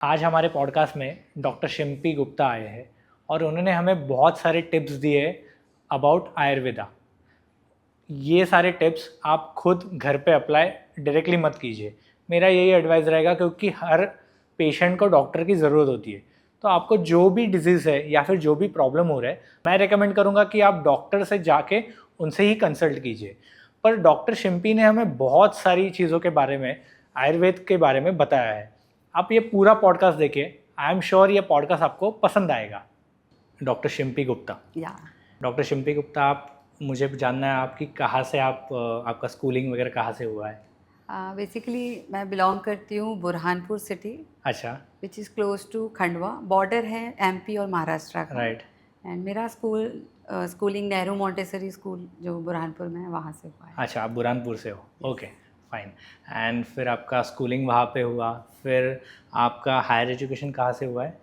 आज हमारे पॉडकास्ट में डॉक्टर शिम्पी गुप्ता आए हैं और उन्होंने हमें बहुत सारे टिप्स दिए अबाउट आयुर्वेदा। ये सारे टिप्स आप खुद घर पे अप्लाई डायरेक्टली मत कीजिए, मेरा यही एडवाइस रहेगा, क्योंकि हर पेशेंट को डॉक्टर की ज़रूरत होती है। तो आपको जो भी डिजीज़ है या फिर जो भी प्रॉब्लम हो रहा है, मैं रेकमेंड करूँगा कि आप डॉक्टर से जाके उनसे ही कंसल्ट कीजिए। पर डॉक्टर शिम्पी ने हमें बहुत सारी चीज़ों के बारे में, आयुर्वेद के बारे में बताया है। आप ये पूरा पॉडकास्ट देखिए, आई एम श्योर ये पॉडकास्ट आपको पसंद आएगा। डॉक्टर शिम्पी गुप्ता। या डॉक्टर शिम्पी गुप्ता, आप मुझे जानना है आपकी कहाँ से आपका स्कूलिंग वगैरह कहाँ से हुआ है? बेसिकली मैं बिलोंग करती हूँ बुरहानपुर सिटी, अच्छा। Which is close to Khandwa. Border है एमपी और महाराष्ट्र का। राइट। एंड मेरा स्कूलिंग नेहरू मॉन्टेसरी स्कूल जो बुरहानपुर में है वहाँ से हुआ है। अच्छा, आप बुरहानपुर से हो। Yes. Okay, fine. एंड फिर आपका स्कूलिंग वहाँ पे हुआ, फिर आपका हायर एजुकेशन कहाँ से हुआ है?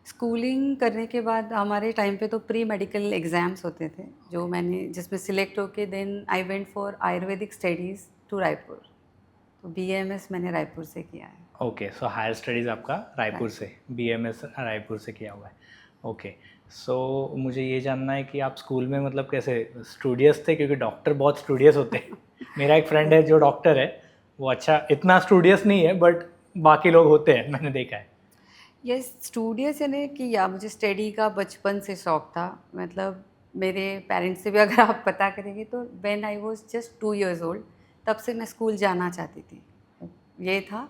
स्कूलिंग करने के बाद हमारे टाइम पे तो प्री मेडिकल एग्ज़ाम्स होते थे जो मैंने जिसमें सिलेक्ट होके then I went for Ayurvedic studies to Raipur. तो बीएमएस मैंने रायपुर से किया है। ओके, सो हायर स्टडीज़ आपका रायपुर Right. से, बीएमएस रायपुर से किया हुआ है। ओके, सो मुझे ये जानना है कि आप स्कूल में मतलब कैसे स्टूडियस थे, क्योंकि डॉक्टर बहुत स्टूडियस होते हैं। मेरा एक फ्रेंड है जो डॉक्टर है, वो अच्छा इतना स्टूडियस नहीं है, बट बाकी लोग होते हैं, मैंने देखा है। यस, स्टूडियस यानी कि या मुझे स्टडी का बचपन से शौक था। मतलब मेरे पेरेंट्स से भी अगर आप पता करेंगे तो when I was just 2 years old तब से मैं स्कूल जाना चाहती थी, ये था।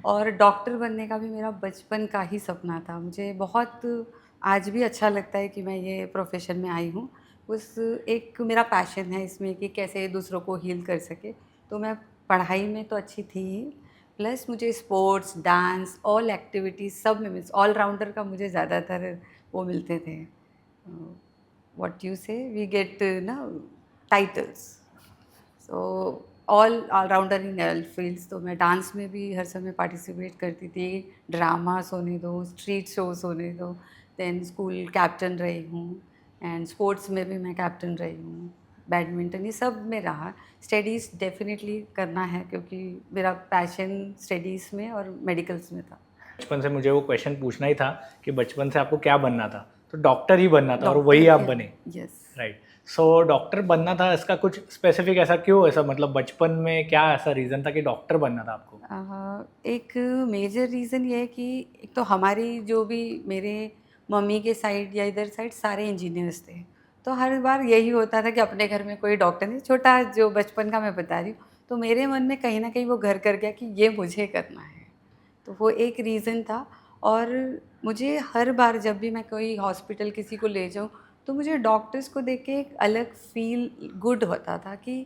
और डॉक्टर बनने का भी मेरा बचपन का ही सपना था। मुझे बहुत आज भी अच्छा लगता है कि मैं ये प्रोफेशन में आई हूँ। उस एक मेरा पैशन है इसमें कि कैसे दूसरों को हील कर सके। तो मैं पढ़ाई में तो अच्छी थी ही, प्लस मुझे स्पोर्ट्स, डांस, ऑल एक्टिविटीज़ सब में मीन्स ऑलराउंडर का मुझे ज़्यादातर वो मिलते थे, what you say we get ना titles. So all rounder in all fields. तो मैं डांस में भी हर समय पार्टिसिपेट करती थी, ड्रामास होने दो, स्ट्रीट शोज़ होने दो, देन स्कूल कैप्टन रही हूँ एंड स्पोर्ट्स में भी मैं कैप्टन रही हूँ, बैडमिंटन, ये सब में रहा। स्टडीज़ डेफिनेटली करना है क्योंकि मेरा पैशन स्टडीज़ में और मेडिकल्स में था। बचपन से मुझे वो क्वेश्चन पूछना ही था कि बचपन से आपको क्या बनना था, तो डॉक्टर ही बनना था और वही डॉक्टर आप ही। बने। यस। राइट। सो डॉक्टर बनना था, इसका कुछ स्पेसिफिक ऐसा क्यों, ऐसा मतलब बचपन में क्या ऐसा रीज़न था कि डॉक्टर बनना था आपको? एक मेजर रीज़न ये है कि एक तो हमारी जो भी मेरे मम्मी के साइड या इधर साइड सारे इंजीनियर्स थे। तो हर बार यही होता था कि अपने घर में कोई डॉक्टर नहीं, छोटा जो बचपन का मैं बता रही हूँ। तो मेरे मन में कहीं न कहीं वो घर कर गया कि ये मुझे करना है। तो वो एक रीज़न था। और मुझे हर बार जब भी मैं कोई हॉस्पिटल किसी को ले जाऊँ, तो मुझे डॉक्टर्स को देख के एक अलग फ़ील गुड होता था कि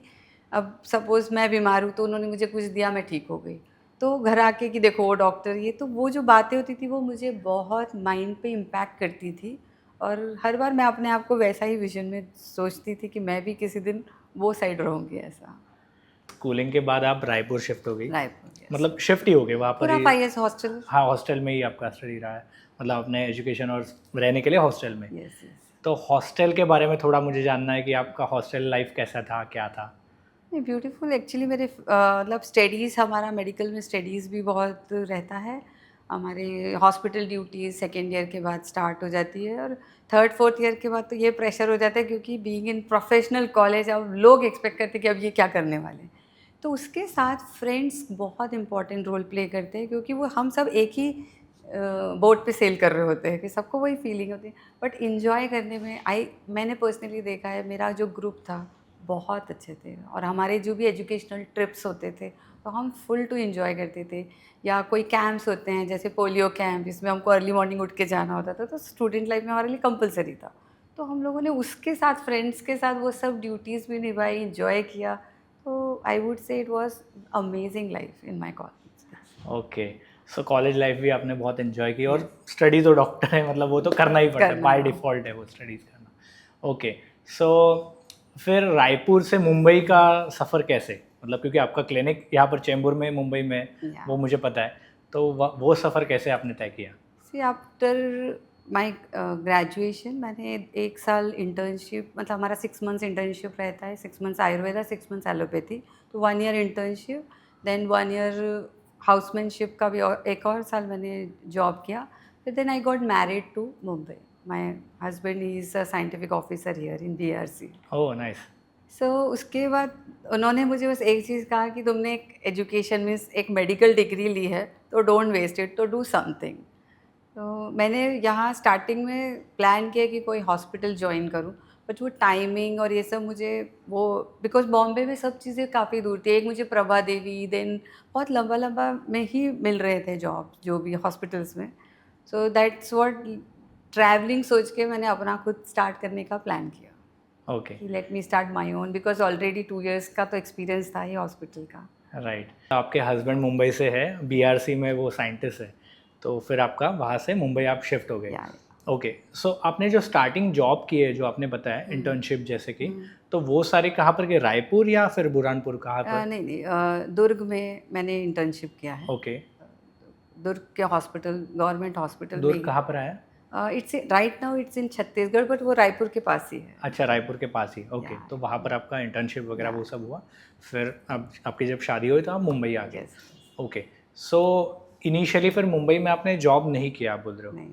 अब सपोज़ मैं बीमार हूँ, तो उन्होंने मुझे कुछ दिया, मैं ठीक हो गई। तो घर आके कि देखो वो डॉक्टर, ये तो वो जो बातें होती थी वो मुझे बहुत माइंड पे इम्पैक्ट करती थी। और हर बार मैं अपने आप को वैसा ही विज़न में सोचती थी कि मैं भी किसी दिन वो साइड रहूँगी ऐसा। स्कूलिंग के बाद आप रायपुर शिफ्ट हो गई, रायपुर, यस। मतलब शिफ्ट ही हो गए वहाँ पर पूरा ही? 5 इयर्स हॉस्टल। हाँ, हॉस्टल में ही आपका स्टडी रहा है, मतलब अपने एजुकेशन और रहने के लिए हॉस्टल में। Yes, yes. तो हॉस्टल के बारे में थोड़ा मुझे जानना है कि आपका हॉस्टल लाइफ कैसा था, क्या था? नहीं, ब्यूटीफुल एक्चुअली मेरे मतलब स्टडीज़, हमारा मेडिकल में स्टडीज़ भी बहुत रहता है। हमारे हॉस्पिटल ड्यूटीज़ सेकेंड ईयर के बाद स्टार्ट हो जाती है और थर्ड फोर्थ ईयर के बाद तो ये प्रेशर हो जाता है क्योंकि बीइंग इन प्रोफेशनल कॉलेज अब लोग एक्सपेक्ट करते हैं कि अब ये क्या करने वाले हैं। तो उसके साथ फ्रेंड्स बहुत इंपॉर्टेंट रोल प्ले करते हैं क्योंकि वो हम सब एक ही बोट पे सेल कर रहे होते हैं कि सबको वही फीलिंग होती है। बट इन्जॉय करने में मैंने पर्सनली देखा है, मेरा जो ग्रुप था बहुत अच्छे थे और हमारे जो भी एजुकेशनल ट्रिप्स होते थे तो हम फुल टू एंजॉय करते थे। या कोई कैंप्स होते हैं जैसे पोलियो कैंप, इसमें हमको अर्ली मॉर्निंग उठ के जाना होता था, तो स्टूडेंट लाइफ में हमारे लिए कंपलसरी था। तो हम लोगों ने उसके साथ फ्रेंड्स के साथ वो सब ड्यूटीज़ भी निभाई, एंजॉय किया। तो I would say it was amazing life in my college. Okay, so college life भी आपने बहुत एंजॉय की, और यस, स्टडी तो डॉक्टर है, मतलब वो तो करना ही पड़ता है, करना बाय हाँ। डिफ़ॉल्ट है वो स्टडीज़ करना। ओके, सो फिर रायपुर से मुंबई का सफ़र कैसे, मतलब क्योंकि आपका क्लिनिक यहाँ पर चेंबूर में मुंबई में है, या वो मुझे पता है। तो वो सफ़र कैसे आपने तय किया? सी आफ्टर माय ग्रेजुएशन मैंने 1 साल इंटर्नशिप, मतलब हमारा 6 मंथ्स इंटर्नशिप रहता है, 6 मंथ्स आयुर्वेदा, 6 मंथ्स एलोपैथी। तो 1 ईयर इंटर्नशिप, देन 1 ईयर हाउसमैनशिप का भी और एक और साल मैंने जॉब किया. फिर then I got married to Mumbai. My husband is a scientific officer here in BRC. Oh nice. So उसके बाद उन्होंने मुझे बस एक चीज़ कहा कि तुमने एक एजुकेशन मीन्स एक मेडिकल डिग्री ली है तो डोंट वेस्ट इट, तो डू समथिंग. तो मैंने यहाँ स्टार्टिंग में प्लान किया कि कोई हॉस्पिटल ज्वाइन करूँ, बट वो टाइमिंग और ये सब मुझे वो बिकॉज बॉम्बे में सब चीज़ें काफ़ी दूर थी. एक मुझे प्रभा देवी, देन बहुत लंबा लंबा में ही मिल रहे थे जॉब जो भी हॉस्पिटल्स में. सो दैट्स व्हाट ट्रैवलिंग सोच के मैंने अपना खुद स्टार्ट करने का प्लान किया ओके कि let me start my own, because already 2 years का तो एक्सपीरियंस था ही हॉस्पिटल का. राइट. आपके हस्बैंड मुंबई से है, बीआरसी में वो साइंटिस्ट है, तो फिर आपका वहाँ से मुंबई आप शिफ्ट हो गए. या ओके. सो आपने जो स्टार्टिंग जॉब की है, जो आपने बताया इंटर्नशिप जैसे कि, तो वो सारे कहाँ पर के, रायपुर या फिर बुरहानपुर, कहाँ पर? नहीं नहीं, दुर्ग में मैंने इंटर्नशिप किया है. ओके. दुर्ग के हॉस्पिटल, गवर्नमेंट हॉस्पिटल में दुर्ग कहाँ पर आया? It's right now it's in Chhattisgarh, but वो रायपुर के पास ही है. अच्छा, रायपुर के पास ही. ओके. Yeah, तो वहाँ पर आपका इंटर्नशिप वगैरह वो सब हुआ. फिर अब आपकी जब शादी हुई तो आप मुंबई आ गए. Yes. ओके. सो इनिशियली फिर मुंबई में आपने जॉब नहीं किया, आप बोल रहे हो, नहीं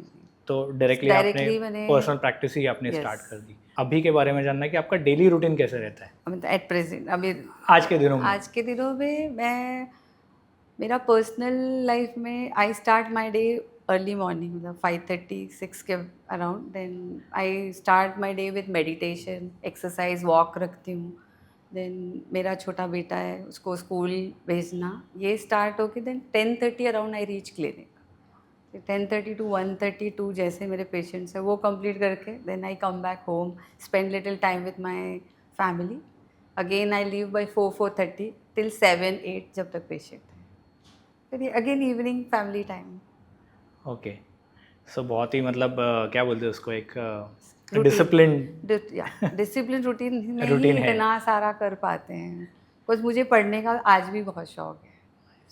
तो डायरेक्टली आपने Directly मैंने- पर्सनल प्रैक्टिस ही आपने Yes. स्टार्ट कर दी. अभी के बारे में जानना है कि आपका डेली रूटीन कैसे रहता है मतलब एट प्रेजेंट अभी आज के दिनों में? आज के दिनों में मैं मेरा पर्सनल लाइफ में I start my day early morning, मतलब 5:30 6 के around. Then I start my day with meditation, exercise, walk रखती हूँ. देन मेरा छोटा बेटा है, उसको स्कूल भेजना, ये स्टार्ट होके then 10:30 around I reach clinic. 10:30 to 1:32 जैसे मेरे पेशेंट्स हैं वो कंप्लीट करके then I come back home, spend little time with my family. Again I leave by 4:30 till 7 8 जब तक पेशेंट है. फिर again evening family time. Okay. So बहुत ही मतलब क्या बोलते हैं उसको, एक Routine. डिसिप्लिन. डिसिप्लिन रूटीन नहीं Routine है. इतना सारा कर पाते हैं, बिकॉज मुझे पढ़ने का आज भी बहुत शौक है.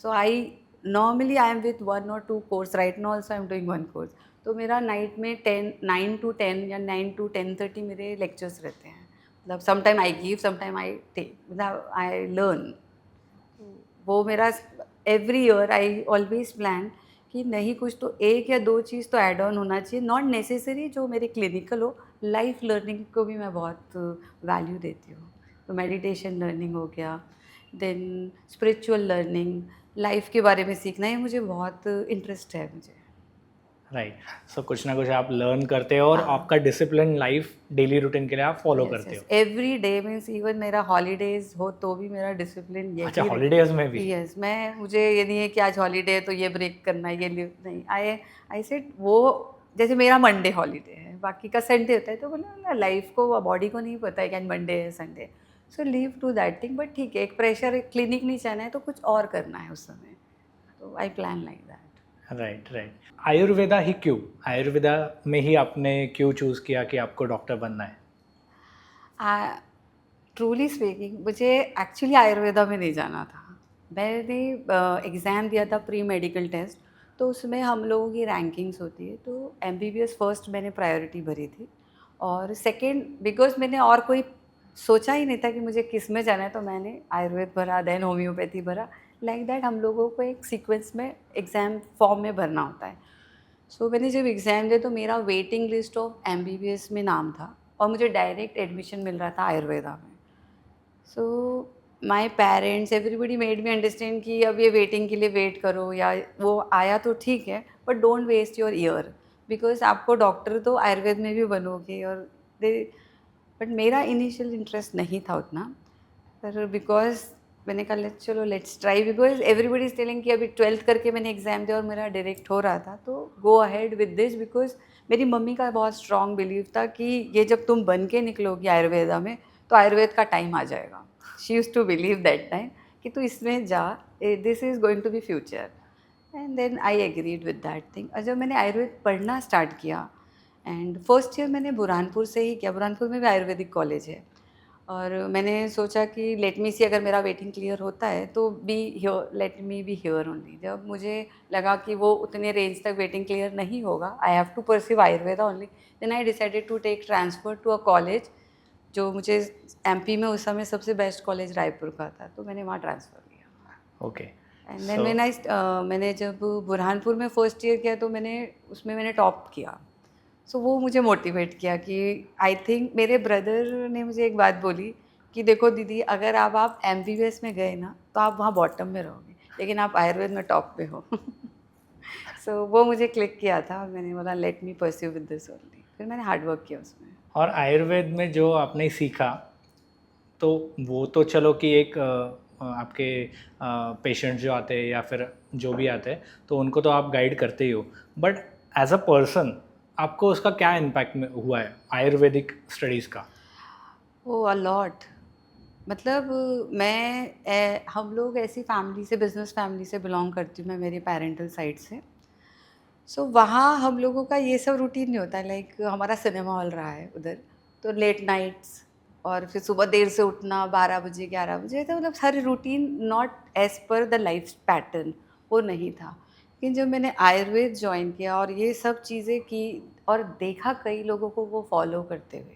So I normally I am with 1 or 2 course. Right now also I am doing 1 course. तो मेरा नाइट में 9 to 10 या 9 to 10:30 मेरे लेक्चर्स रहते हैं. मतलब sometime I give, sometime I take, मतलब आई लर्न. वो मेरा every year I always plan कि नहीं कुछ तो एक या दो चीज़ तो ऐड ऑन होना चाहिए, नॉट नेसेसरी जो मेरे क्लिनिकल हो. लाइफ लर्निंग को भी मैं बहुत वैल्यू देती हूँ. तो मेडिटेशन लर्निंग हो गया, देन स्पिरिचुअल लर्निंग, लाइफ के बारे में सीखना, ये मुझे बहुत इंटरेस्ट है मुझे. राइट. सो कुछ ना कुछ आप लर्न करते हो और आपका डिसिप्लिन लाइफ डेली रूटीन के लिए आप फॉलो करते हो. एवरी डे मीन्स इवन मेरा हॉलीडेज हो तो भी मेरा डिसिप्लिन यही. अच्छा, हॉलीडेज में भी? यस. मैं मुझे ये नहीं है कि आज हॉलीडे है तो ये ब्रेक करना है, ये लीव नहीं. आई सेड वो जैसे मेरा मंडे हॉलीडे है, बाकी का संडे होता है, तो बोला लाइफ को, बॉडी को नहीं पता है कि आज मंडे है Sunday, so leave to that thing. But ठीक है, एक प्रेशर, एक क्लिनिक नहीं जाना है तो कुछ और करना है उस समय, तो I plan like that. Right right. Ayurveda ही क्यों, आयुर्वेदा में ही आपने क्यों चूज़ किया कि आपको डॉक्टर बनना है? ट्रूली स्पीकिंग मुझे एक्चुअली आयुर्वेदा में नहीं जाना था. मैंने एग्ज़ाम दिया था प्री मेडिकल टेस्ट, तो उसमें हम लोगों की रैंकिंग्स होती है. तो MBBS फर्स्ट मैंने प्रायोरिटी भरी थी, और सेकंड बिकॉज मैंने और कोई सोचा ही नहीं था कि मुझे किस में जाना है, तो मैंने आयुर्वेद भरा, देन होम्योपैथी भरा. लाइक दैट हम लोगों को एक सीक्वेंस में एग्ज़ाम फॉर्म में भरना होता है. सो मैंने जब एग्ज़ाम दिया तो मेरा वेटिंग लिस्ट ऑफ MBBS में नाम था, और मुझे डायरेक्ट एडमिशन मिल रहा था आयुर्वेदा में. So my parents, everybody made me understand कि अब ये वेटिंग के लिए वेट करो, या वो आया तो ठीक है but don't waste your year, because आपको डॉक्टर तो आयुर्वेद में भी बनोगे. और बट मेरा इनिशियल इंटरेस्ट नहीं था उतना, पर बिकॉज मैंने कहा चलो let's try, because everybody is telling कि अभी 12th करके मैंने एग्ज़ाम दिया और मेरा डायरेक्ट हो रहा था, तो go ahead with this. Because मेरी मम्मी का बहुत स्ट्रॉन्ग बिलीव था कि ये जब तुम बन के निकलोगी आयुर्वेदा में तो आयुर्वेद का टाइम आ जाएगा. She use to believe that time कि तू इसमें जा, this is going to be future. And then I agreed with that thing. और जब मैंने आयुर्वेद पढ़ना स्टार्ट किया, एंड फर्स्ट ईयर मैंने बुरहानपुर से ही किया. बुरहानपुर में भी आयुर्वेदिक कॉलेज है, और मैंने सोचा कि लेट मी सी, अगर मेरा वेटिंग क्लियर होता है तो be here, let me be here only. जब मुझे लगा कि वो उतने रेंज तक वेटिंग क्लियर नहीं होगा, I have to perceive Ayurveda only, then I decided to take transfer to a college जो मुझे MP में उस समय सबसे बेस्ट कॉलेज रायपुर का था, तो मैंने वहाँ ट्रांसफ़र किया. Okay. And then So, when I मैंने जब बुरहानपुर में फर्स्ट ईयर किया तो मैंने टॉप किया। सो वो मुझे मोटिवेट किया कि आई थिंक मेरे ब्रदर ने मुझे एक बात बोली कि देखो दीदी, अगर आप एमबीबीएस में गए ना तो आप वहाँ बॉटम में रहोगे, लेकिन आप आयुर्वेद में टॉप पे हो। सो वो मुझे क्लिक किया था और मैंने बोला let me pursue with this only. फिर मैंने हार्ड वर्क किया उसमें। और आयुर्वेद में जो आपने सीखा, तो वो तो चलो कि एक आपके पेशेंट जो आते हैं या फिर जो भी आते हैं तो उनको तो आप गाइड करते ही हो, बट एज अ पर्सन आपको उसका क्या इम्पैक्ट में हुआ है आयुर्वेदिक स्टडीज़ का? ओ अ लॉट। मतलब हम लोग ऐसी फैमिली से, बिजनेस फैमिली से बिलोंग करती हूँ मैं, मेरे पेरेंटल साइड से। सो वहाँ हम लोगों का ये सब रूटीन नहीं होता है। लाइक हमारा सिनेमा हॉल रहा है उधर, तो लेट नाइट्स और फिर सुबह देर से उठना 12 बजे 11 बजे, तो मतलब हर routine not as per the life pattern, वो नहीं था। लेकिन जब मैंने आयुर्वेद ज्वाइन किया और ये सब चीज़ें की और देखा कई लोगों को वो फॉलो करते हुए,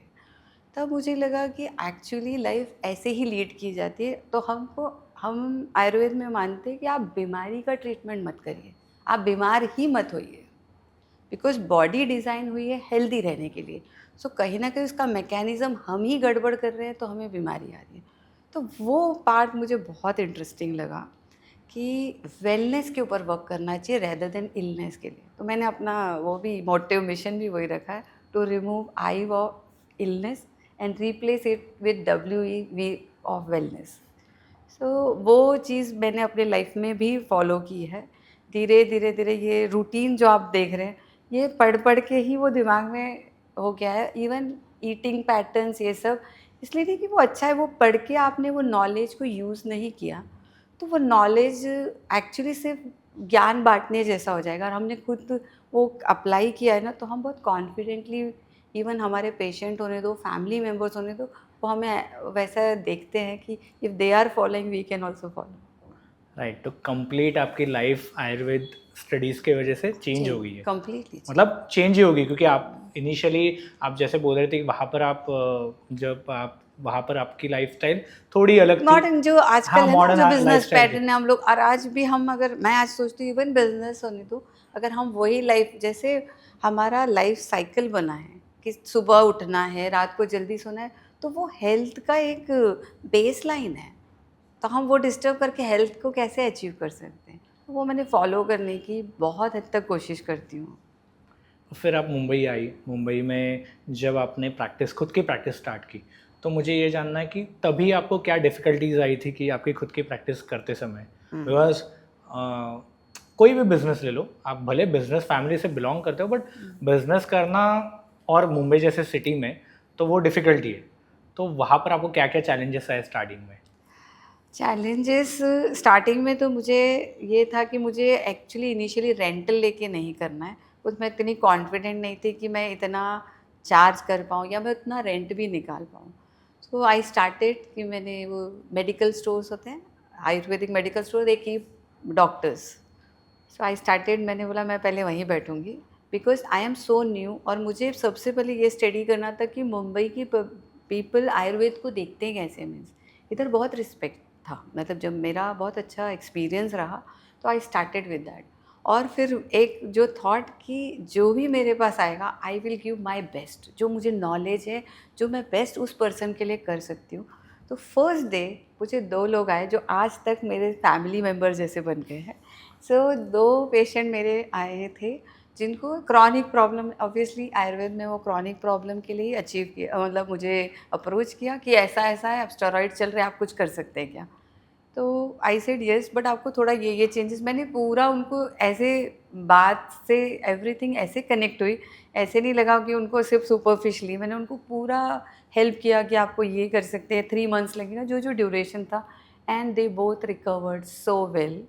तब मुझे लगा कि एक्चुअली लाइफ ऐसे ही लीड की जाती है। तो हम आयुर्वेद में मानते हैं कि आप बीमारी का ट्रीटमेंट मत करिए, आप बीमार ही मत होइए, बिकॉज बॉडी डिज़ाइन हुई है हेल्दी रहने के लिए। सो कहीं ना कहीं उसका मैकेनिज़्म हम ही गड़बड़ कर रहे हैं तो हमें बीमारी आ रही है। तो वो पार्ट मुझे बहुत इंटरेस्टिंग लगा कि वेलनेस के ऊपर वर्क करना चाहिए रेदर देन इलनेस के लिए। तो मैंने अपना वो भी मोटिव मिशन भी वही रखा है, to remove I of illness and replace it with WEV of wellness. So वो चीज़ मैंने अपने लाइफ में भी फॉलो की है। धीरे धीरे धीरे ये रूटीन जो आप देख रहे हैं, ये पढ़ पढ़ के ही वो दिमाग में हो गया है। इवन ईटिंग पैटर्न्स ये सब इसलिए नहीं कि वो अच्छा है, वो पढ़ के आपने वो नॉलेज को यूज़ नहीं किया तो वो नॉलेज एक्चुअली सिर्फ ज्ञान बांटने जैसा हो जाएगा। और हमने खुद वो अप्लाई किया है ना, तो हम बहुत कॉन्फिडेंटली, इवन हमारे पेशेंट होने दो, फैमिली मेम्बर्स होने दो, वो हमें वैसा देखते हैं कि if they are following we can also follow. Right, तो कंप्लीट आपकी लाइफ आयुर्वेद स्टडीज़ की वजह से चेंज हो चेंज, गई है। कंप्लीटली मतलब चेंज ही होगी क्योंकि आप इनिशियली आप जैसे बोल रहे थे कि वहाँ पर आप जब आप वहाँ पर आपकी लाइफस्टाइल थोड़ी अलग थी। मॉडर्न जो हाँ, आजकल है ना, जो मॉडर्न बिजनेस लाइफस्टाइल थी। पैटर्न है हम लोग, और आज भी हम, अगर मैं आज सोचती हूँ इवन बिजनेस होने दो, अगर हम वही लाइफ, जैसे हमारा लाइफ साइकिल बना है कि सुबह उठना है, रात को जल्दी सोना है, तो वो हेल्थ का एक बेस लाइन है। तो हम वो डिस्टर्ब करके हेल्थ को कैसे अचीव कर सकते हैं? तो वो मैंने फॉलो करने की बहुत हद तक कोशिश करती हूँ। फिर आप मुंबई आई। मुंबई में जब आपने प्रैक्टिस खुद की प्रैक्टिस स्टार्ट की, तो मुझे ये जानना है कि तभी आपको क्या डिफ़िकल्टीज आई थी कि आपकी खुद की प्रैक्टिस करते समय? बिकॉज कोई भी बिजनेस ले लो, आप भले बिजनेस फैमिली से बिलोंग करते हो, बट बिजनेस करना और मुंबई जैसे सिटी में तो वो डिफ़िकल्टी है। तो वहाँ पर आपको क्या क्या चैलेंजेस आए स्टार्टिंग में? चैलेंजेस स्टार्टिंग में तो मुझे ये था कि मुझे एक्चुअली इनिशियली रेंटल लेके नहीं करना है। उसमें इतनी कॉन्फिडेंट नहीं थी कि मैं इतना चार्ज कर पाऊँ या मैं उतना रेंट भी निकाल पाऊँ। सो आई स्टार्टेड कि मैंने वो मेडिकल स्टोर्स होते हैं, आयुर्वेदिक मेडिकल स्टोर, एक ही डॉक्टर्स। सो आई स्टार्टेड, मैंने बोला मैं पहले वहीं बैठूँगी, because I am so new और मुझे सबसे पहले ये स्टडी करना था कि मुंबई की पीपल आयुर्वेद को देखते हैं कैसे। मीन्स इधर बहुत रिस्पेक्ट था। मतलब जब मेरा बहुत अच्छा एक्सपीरियंस रहा तो आई स्टार्टेड विद दैट। और फिर एक जो थॉट कि जो भी मेरे पास आएगा I will give my best, जो मुझे नॉलेज है, जो मैं बेस्ट उस पर्सन के लिए कर सकती हूँ। तो फर्स्ट डे मुझे 2 लोग आए जो आज तक मेरे फैमिली मेम्बर जैसे बन गए हैं। सो 2 पेशेंट मेरे आए थे जिनको क्रॉनिक प्रॉब्लम, ऑब्वियसली आयुर्वेद में वो क्रॉनिक प्रॉब्लम के लिए ही अचीव किया, मतलब मुझे अप्रोच किया कि ऐसा ऐसा है, अब स्टेरॉइड चल रहे हैं, आप कुछ कर सकते हैं क्या? तो आई सेड यस, बट आपको थोड़ा ये चेंजेस, मैंने पूरा उनको ऐसे बात से एवरीथिंग ऐसे कनेक्ट हुई। ऐसे नहीं लगा कि उनको सिर्फ सुपरफिशली, मैंने उनको पूरा हेल्प किया कि आपको ये कर सकते हैं, 3 मंथ्स लगेगा, जो जो ड्यूरेशन था। And they both recovered so well.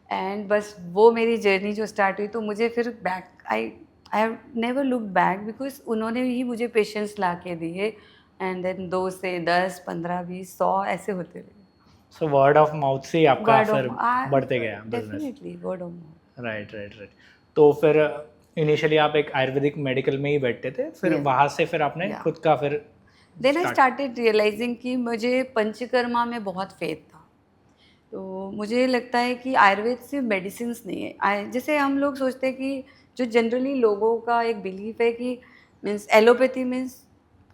And बस वो मेरी जर्नी जो स्टार्ट हुई, तो मुझे फिर back I have never look back, because उन्होंने ही मुझे पेशेंस ला के दिए। एंड देन 2 से 10, 15, 20, 100 ऐसे होते रहे। सो वर्ड ऑफ माउथ से ही आपका वर्ड फिर ऑफ बढ़ते गया business. Definitely word of mouth. Right, right, right. तो फिर इनिशियली आप एक आयुर्वेदिक मेडिकल में ही बैठते थे, फिर यस, वहाँ से फिर आपने या खुद का फिर then I start. Started realising कि मुझे पंचकर्मा में बहुत फेथ था। तो मुझे लगता है कि आयुर्वेद सिर्फ मेडिसिन्स नहीं है। जैसे हम लोग सोचते हैं कि जो जनरली लोगों का एक बिलीफ है कि means allopathy means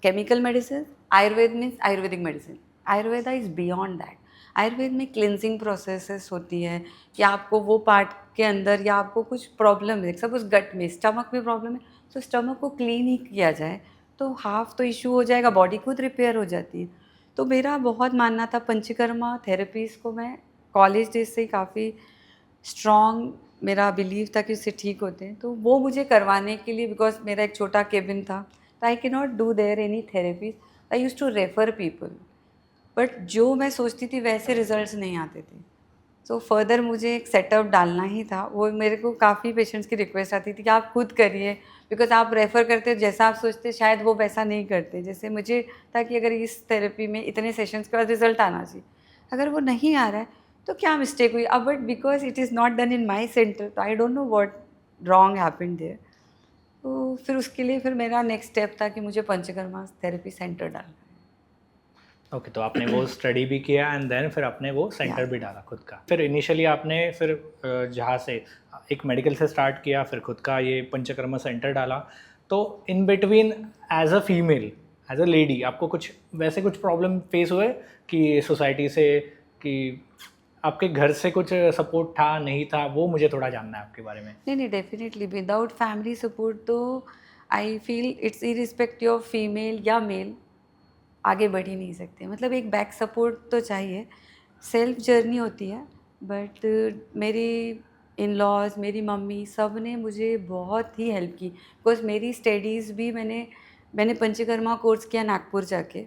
chemical medicine, Ayurveda means Ayurvedic medicine. Ayurveda is beyond that. Ayurveda में क्लिनजिंग प्रोसेसेस होती है कि आपको वो पार्ट के अंदर या आपको कुछ प्रॉब्लम है, सपोज गट में, स्टमक में प्रॉब्लम है, तो स्टमक को क्लीन ही किया जाए तो हाफ तो इशू हो जाएगा, बॉडी खुद रिपेयर हो जाती है। तो मेरा बहुत मानना था पंचकर्मा थेरेपीज़ को मैं कॉलेज डेज से ही काफ़ी स्ट्रॉन्ग मेरा बिलीव था कि उससे ठीक होते हैं। तो वो मुझे करवाने के लिए, बिकॉज़ मेरा एक छोटा केबिन था, तो I can not do there any therapies, I used to refer people, but जो मैं सोचती थी वैसे रिजल्ट्स नहीं आते थे। सो फर्दर मुझे एक सेटअप डालना ही था। वो मेरे को काफ़ी पेशेंट्स की रिक्वेस्ट आती थी कि आप खुद करिए, बिकॉज़ आप रेफ़र करते हो जैसा आप सोचते शायद वो वैसा नहीं करते। जैसे मुझे था कि अगर इस थेरेपी में इतने सेशंस के बाद रिज़ल्ट आना चाहिए, अगर वो नहीं आ रहा है तो क्या मिस्टेक हुई? अब but because it is not done in my centre, तो I don't know what wrong happened there. तो फिर उसके लिए फिर मेरा नेक्स्ट स्टेप था कि मुझे पंचकर्मा थेरेपी सेंटर डालना है। ओके, तो आपने वो स्टडी भी किया एंड देन फिर आपने वो या सेंटर भी डाला खुद का। फिर इनिशियली आपने फिर जहाँ से एक मेडिकल से स्टार्ट किया, फिर खुद का ये पंचकर्मा सेंटर डाला। तो in between as a female, as a lady, आपको कुछ वैसे कुछ प्रॉब्लम फेस हुए कि सोसाइटी से, कि आपके घर से कुछ सपोर्ट था नहीं था, वो मुझे थोड़ा जानना है आपके बारे में। नहीं, नहीं, डेफ़िनेटली विदाउट फैमिली सपोर्ट तो I feel it's irrespective of female या मेल आगे बढ़ ही नहीं सकते। मतलब एक बैक सपोर्ट तो चाहिए, सेल्फ जर्नी होती है, बट मेरी इन-लॉज़, मेरी मम्मी सब ने मुझे बहुत ही हेल्प की। बिकॉज़ मेरी स्टडीज़ भी मैंने पंचकर्मा कोर्स किया नागपुर जाके,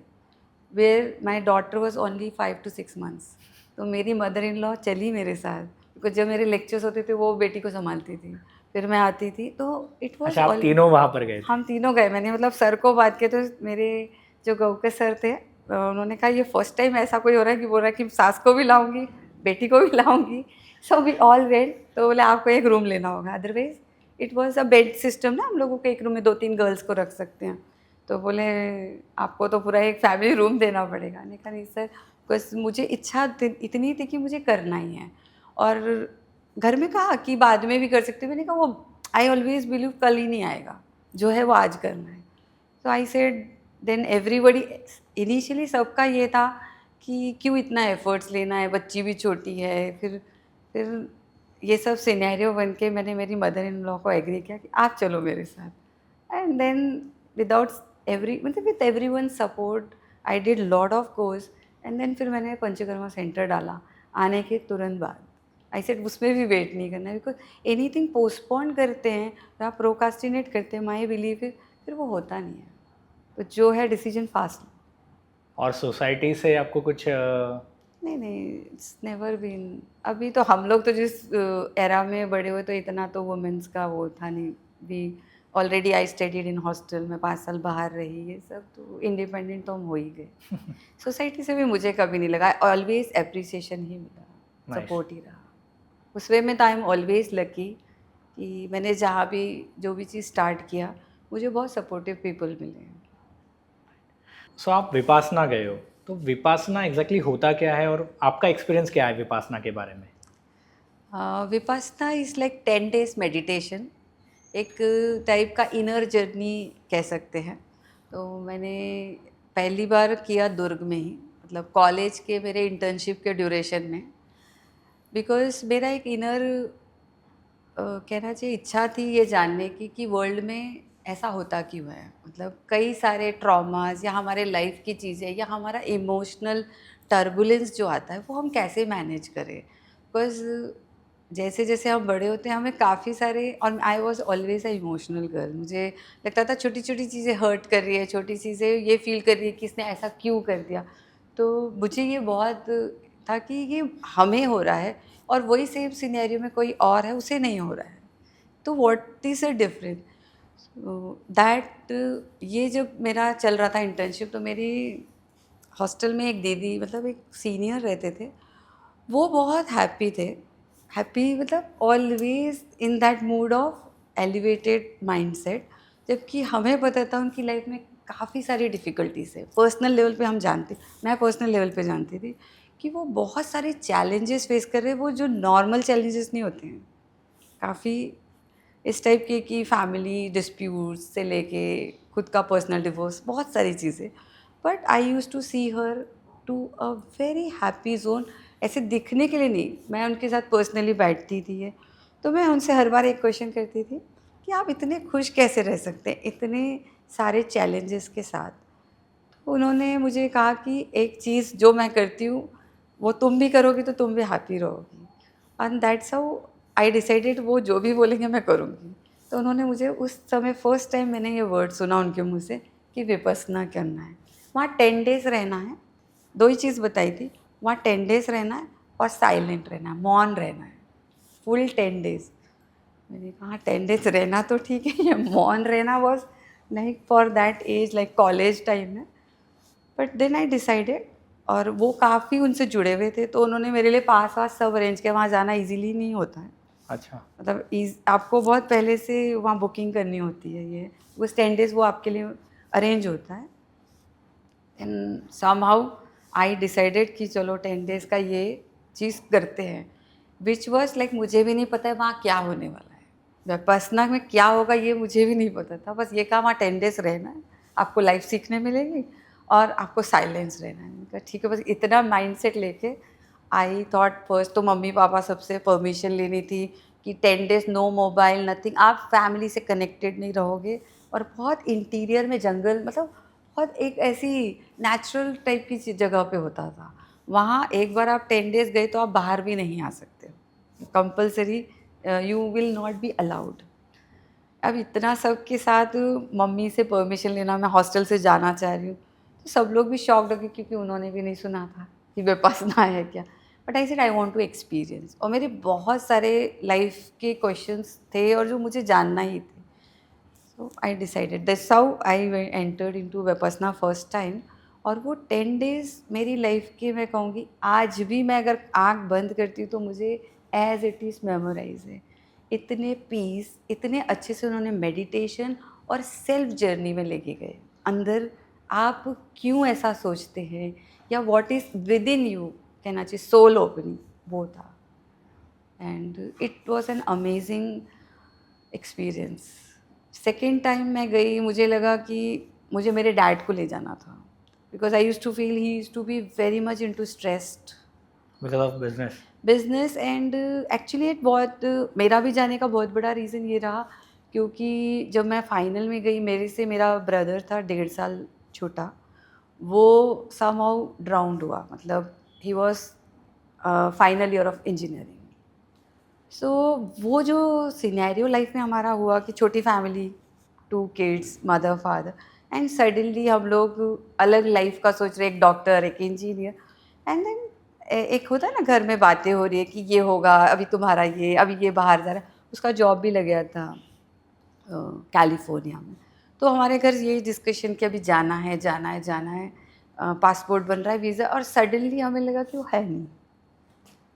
where my daughter was only 5 to 6 months. तो मेरी मदर इन लॉ चली मेरे साथ, बिकॉज़ जब मेरे लेक्चर्स होते थे वो बेटी को सँभालती थी, फिर मैं आती थी, तो इट वाज़ अच्छा, आप ऑल तीनों वहाँ पर गए थे? हम तीनों गए। मैंने मतलब सर को बात किया, तो मेरे जो गऊ के सर थे, उन्होंने कहा ये फर्स्ट टाइम ऐसा कोई हो रहा है कि बोल रहा है कि सास को भी लाऊँगी, बेटी को भी लाऊँगी। So we all went. तो बोले आपको एक रूम लेना होगा, otherwise it was a bed system ना, हम लोगों को एक रूम में 2-3 गर्ल्स को रख सकते हैं। तो बोले आपको तो पूरा एक फैमिली रूम देना पड़ेगा। मैंने कहा नहीं सर, बस मुझे इच्छा इतनी थी कि मुझे करना ही है। और घर में कहा कि बाद में भी कर सकते हो। मैंने कहा वो आई ऑलवेज़ बिलीव कल ही नहीं आएगा, जो है वो आज करना है। तो I said then everybody, initially सबका ये था कि क्यों इतना एफर्ट्स लेना है, बच्ची भी छोटी है। फिर ये सब सिनेरियो बन के मैंने मेरी मदर इन लॉ को एग्री किया कि आप चलो मेरे साथ। एंड देन विदाउट मतलब with everyone support I did lot of course. And then फिर मैंने पंचकर्मा सेंटर डाला आने के तुरंत बाद। आई सेड उसमें भी वेट नहीं करना है, बिकॉज एनीथिंग पोस्टपोन करते हैं या प्रोकास्टिनेट करते हैं, माई बिलीव इज फिर वो होता नहीं है। तो जो है डिसीजन फास्ट लो। और सोसाइटी से आपको कुछ नहीं, नहीं, इट्स नेवर बीन। अभी तो हम लोग तो जिस एरा में बड़े हुए, तो इतना तो वुमेन्स का वो था नहीं। We already I studied in hostel में 5 साल बाहर रही, ये सब तो इंडिपेंडेंट तो हम हो ही गए। सोसाइटी से भी मुझे कभी नहीं लगा, ऑलवेज एप्रिसिएशन ही मिला, नाइस। सपोर्ट ही रहा। उस वे में तो आई एम ऑलवेज लकी कि मैंने जहाँ भी जो भी चीज़ स्टार्ट किया, मुझे बहुत सपोर्टिव पीपल मिले हैं। सो आप विपासना गए हो, तो विपासना एग्जैक्टली होता क्या है और आपका एक्सपीरियंस क्या है विपासना के बारे में? Vipassana is like 10 days meditation, एक टाइप का इनर जर्नी कह सकते हैं। तो मैंने पहली बार किया दुर्ग में ही, मतलब कॉलेज के मेरे इंटर्नशिप के ड्यूरेशन में। बिकॉज़ मेरा एक इनर कहना चाहिए इच्छा थी ये जानने की कि वर्ल्ड में ऐसा होता क्यों है। मतलब कई सारे ट्रॉमास या हमारे लाइफ की चीज़ें या हमारा इमोशनल टर्बुलेंस जो आता है वो हम कैसे मैनेज करें। बिकॉज जैसे जैसे हम बड़े होते हैं हमें काफ़ी सारे, और I was always a emotional girl. मुझे लगता था छोटी छोटी चीज़ें हर्ट कर रही है, छोटी चीज़ें ये फील कर रही है कि इसने ऐसा क्यों कर दिया। तो मुझे ये बहुत था कि ये हमें हो रहा है और वही सेम सिनेरियो में कोई और है उसे नहीं हो रहा है, तो what is a difference. That ये जब मेरा चल रहा था इंटर्नशिप, तो मेरी हॉस्टल में एक दीदी, मतलब एक सीनियर रहते थे, वो बहुत हैप्पी थे। हैप्पी मतलब always in that mood off elevated mindset, जबकि हमें पता था उनकी लाइफ में काफ़ी सारी डिफ़िकल्टीज़ है। पर्सनल लेवल पे हम जानते, मैं पर्सनल लेवल पे जानती थी कि वो बहुत सारे चैलेंजेस फेस कर रहे हैं, वो जो नॉर्मल चैलेंजेस नहीं होते हैं, काफ़ी इस टाइप के कि फैमिली डिस्प्यूट्स से लेके खुद का पर्सनल डिवोर्स, बहुत सारी चीज़ें। But I use to see her to a very happy zone. ऐसे दिखने के लिए नहीं, मैं उनके साथ पर्सनली बैठती थी है, तो मैं उनसे हर बार एक क्वेश्चन करती थी कि आप इतने खुश कैसे रह सकते हैं इतने सारे चैलेंजेस के साथ। तो उन्होंने मुझे कहा कि एक चीज़ जो मैं करती हूँ वो तुम भी करोगी तो तुम भी हैप्पी रहोगी, and that's how I decided वो जो भी बोलेंगे मैं करूँगी। तो उन्होंने मुझे उस समय फर्स्ट टाइम मैंने ये वर्ड सुना उनके मुँह से कि विपस्सना करना है, वहाँ 10 डेज़ रहना है। 2 ही चीज़ बताई थी, वहाँ 10 डेज़ रहना है और साइलेंट रहना है, मौन रहना है, फुल 10 डेज़। मैंने कहा 10 डेज़ रहना तो ठीक है, ये मौन रहना was like for that age, like college time में। बट देन आई डिसाइडेड, और वो काफ़ी उनसे जुड़े हुए थे, तो उन्होंने मेरे लिए पास-वास सब अरेंज किया। वहाँ जाना ईज़िली नहीं होता है, अच्छा। मतलब आपको बहुत पहले से वहाँ बुकिंग करनी होती है। ये उस 10 डेज़ वो आपके लिए अरेंज होता है। एंड समहाउ आई डिसाइडेड कि चलो 10 डेज़ का ये चीज़ करते हैं, विच वाज़ लाइक मुझे भी नहीं पता है वहाँ क्या होने वाला है। विपस्सना में क्या होगा ये मुझे भी नहीं पता था। बस ये कहा वहाँ 10 डेज़ रहना है, आपको लाइफ़ सीखने मिलेगी और आपको साइलेंस रहना है। मैंने कहा ठीक है, बस इतना माइंडसेट लेके आई थॉट फर्स्ट तो मम्मी-पापा सबसे परमिशन लेनी थी कि 10 डेज़ नो मोबाइल नथिंग, आप फैमिली से कनेक्टेड नहीं रहोगे। और बहुत इंटीरियर में जंगल, मतलब बहुत एक ऐसी नेचुरल टाइप की जगह पे होता था। वहाँ एक बार आप 10 डेज़ गए तो आप बाहर भी नहीं आ सकते हो, compulsory you will not be allowed. अब इतना सब के साथ मम्मी से परमिशन लेना, मैं हॉस्टल से जाना चाह रही हूँ, तो सब लोग भी शॉक्ड हो गए क्योंकि उन्होंने भी नहीं सुना था कि विपस्सना है क्या। But I said I want to experience, और मेरे बहुत सारे लाइफ के क्वेश्चंस थे और जो मुझे जानना ही थे। So I decided, that's how I entered into Vipassana first time. और वो 10 डेज़ मेरी लाइफ के, मैं कहूँगी आज भी मैं अगर आँख बंद करती हूँ तो मुझे एज़ इट इज़ मेमोराइज़ है। इतने पीस, इतने अच्छे से उन्होंने मेडिटेशन और सेल्फ जर्नी में लेके गए। अंदर आप क्यों ऐसा सोचते हैं, या what is with in you, कहना चाहिए सोल ओपनिंग, वो था। And it was an amazing experience. Second time मैं गई, मुझे लगा कि मुझे मेरे डैड को ले जाना था, because I used to feel he used to be very much into stressed because of business. Business. And actually बहुत मेरा भी जाने का बहुत बड़ा रीज़न ये रहा, क्योंकि जब मैं फाइनल में गई, मेरे से मेरा ब्रदर था 1.5 साल छोटा, वो समहाउ ड्राउन्ड हुआ, मतलब he was final year of engineering. So वो जो सिनेरियो लाइफ में हमारा हुआ कि छोटी family, 2 kids, mother father, and suddenly हम लोग अलग लाइफ का सोच रहे, एक डॉक्टर एक इंजीनियर, एंड देन एक होता है ना घर में बातें हो रही है कि ये होगा, अभी तुम्हारा ये, अभी ये बाहर जा रहा है, उसका जॉब भी लग गया था कैलिफोर्निया में। तो हमारे घर यही डिस्कशन कि अभी जाना है जाना है जाना है, पासपोर्ट बन रहा है, वीज़ा, और सडनली हमें लगा कि वो है नहीं।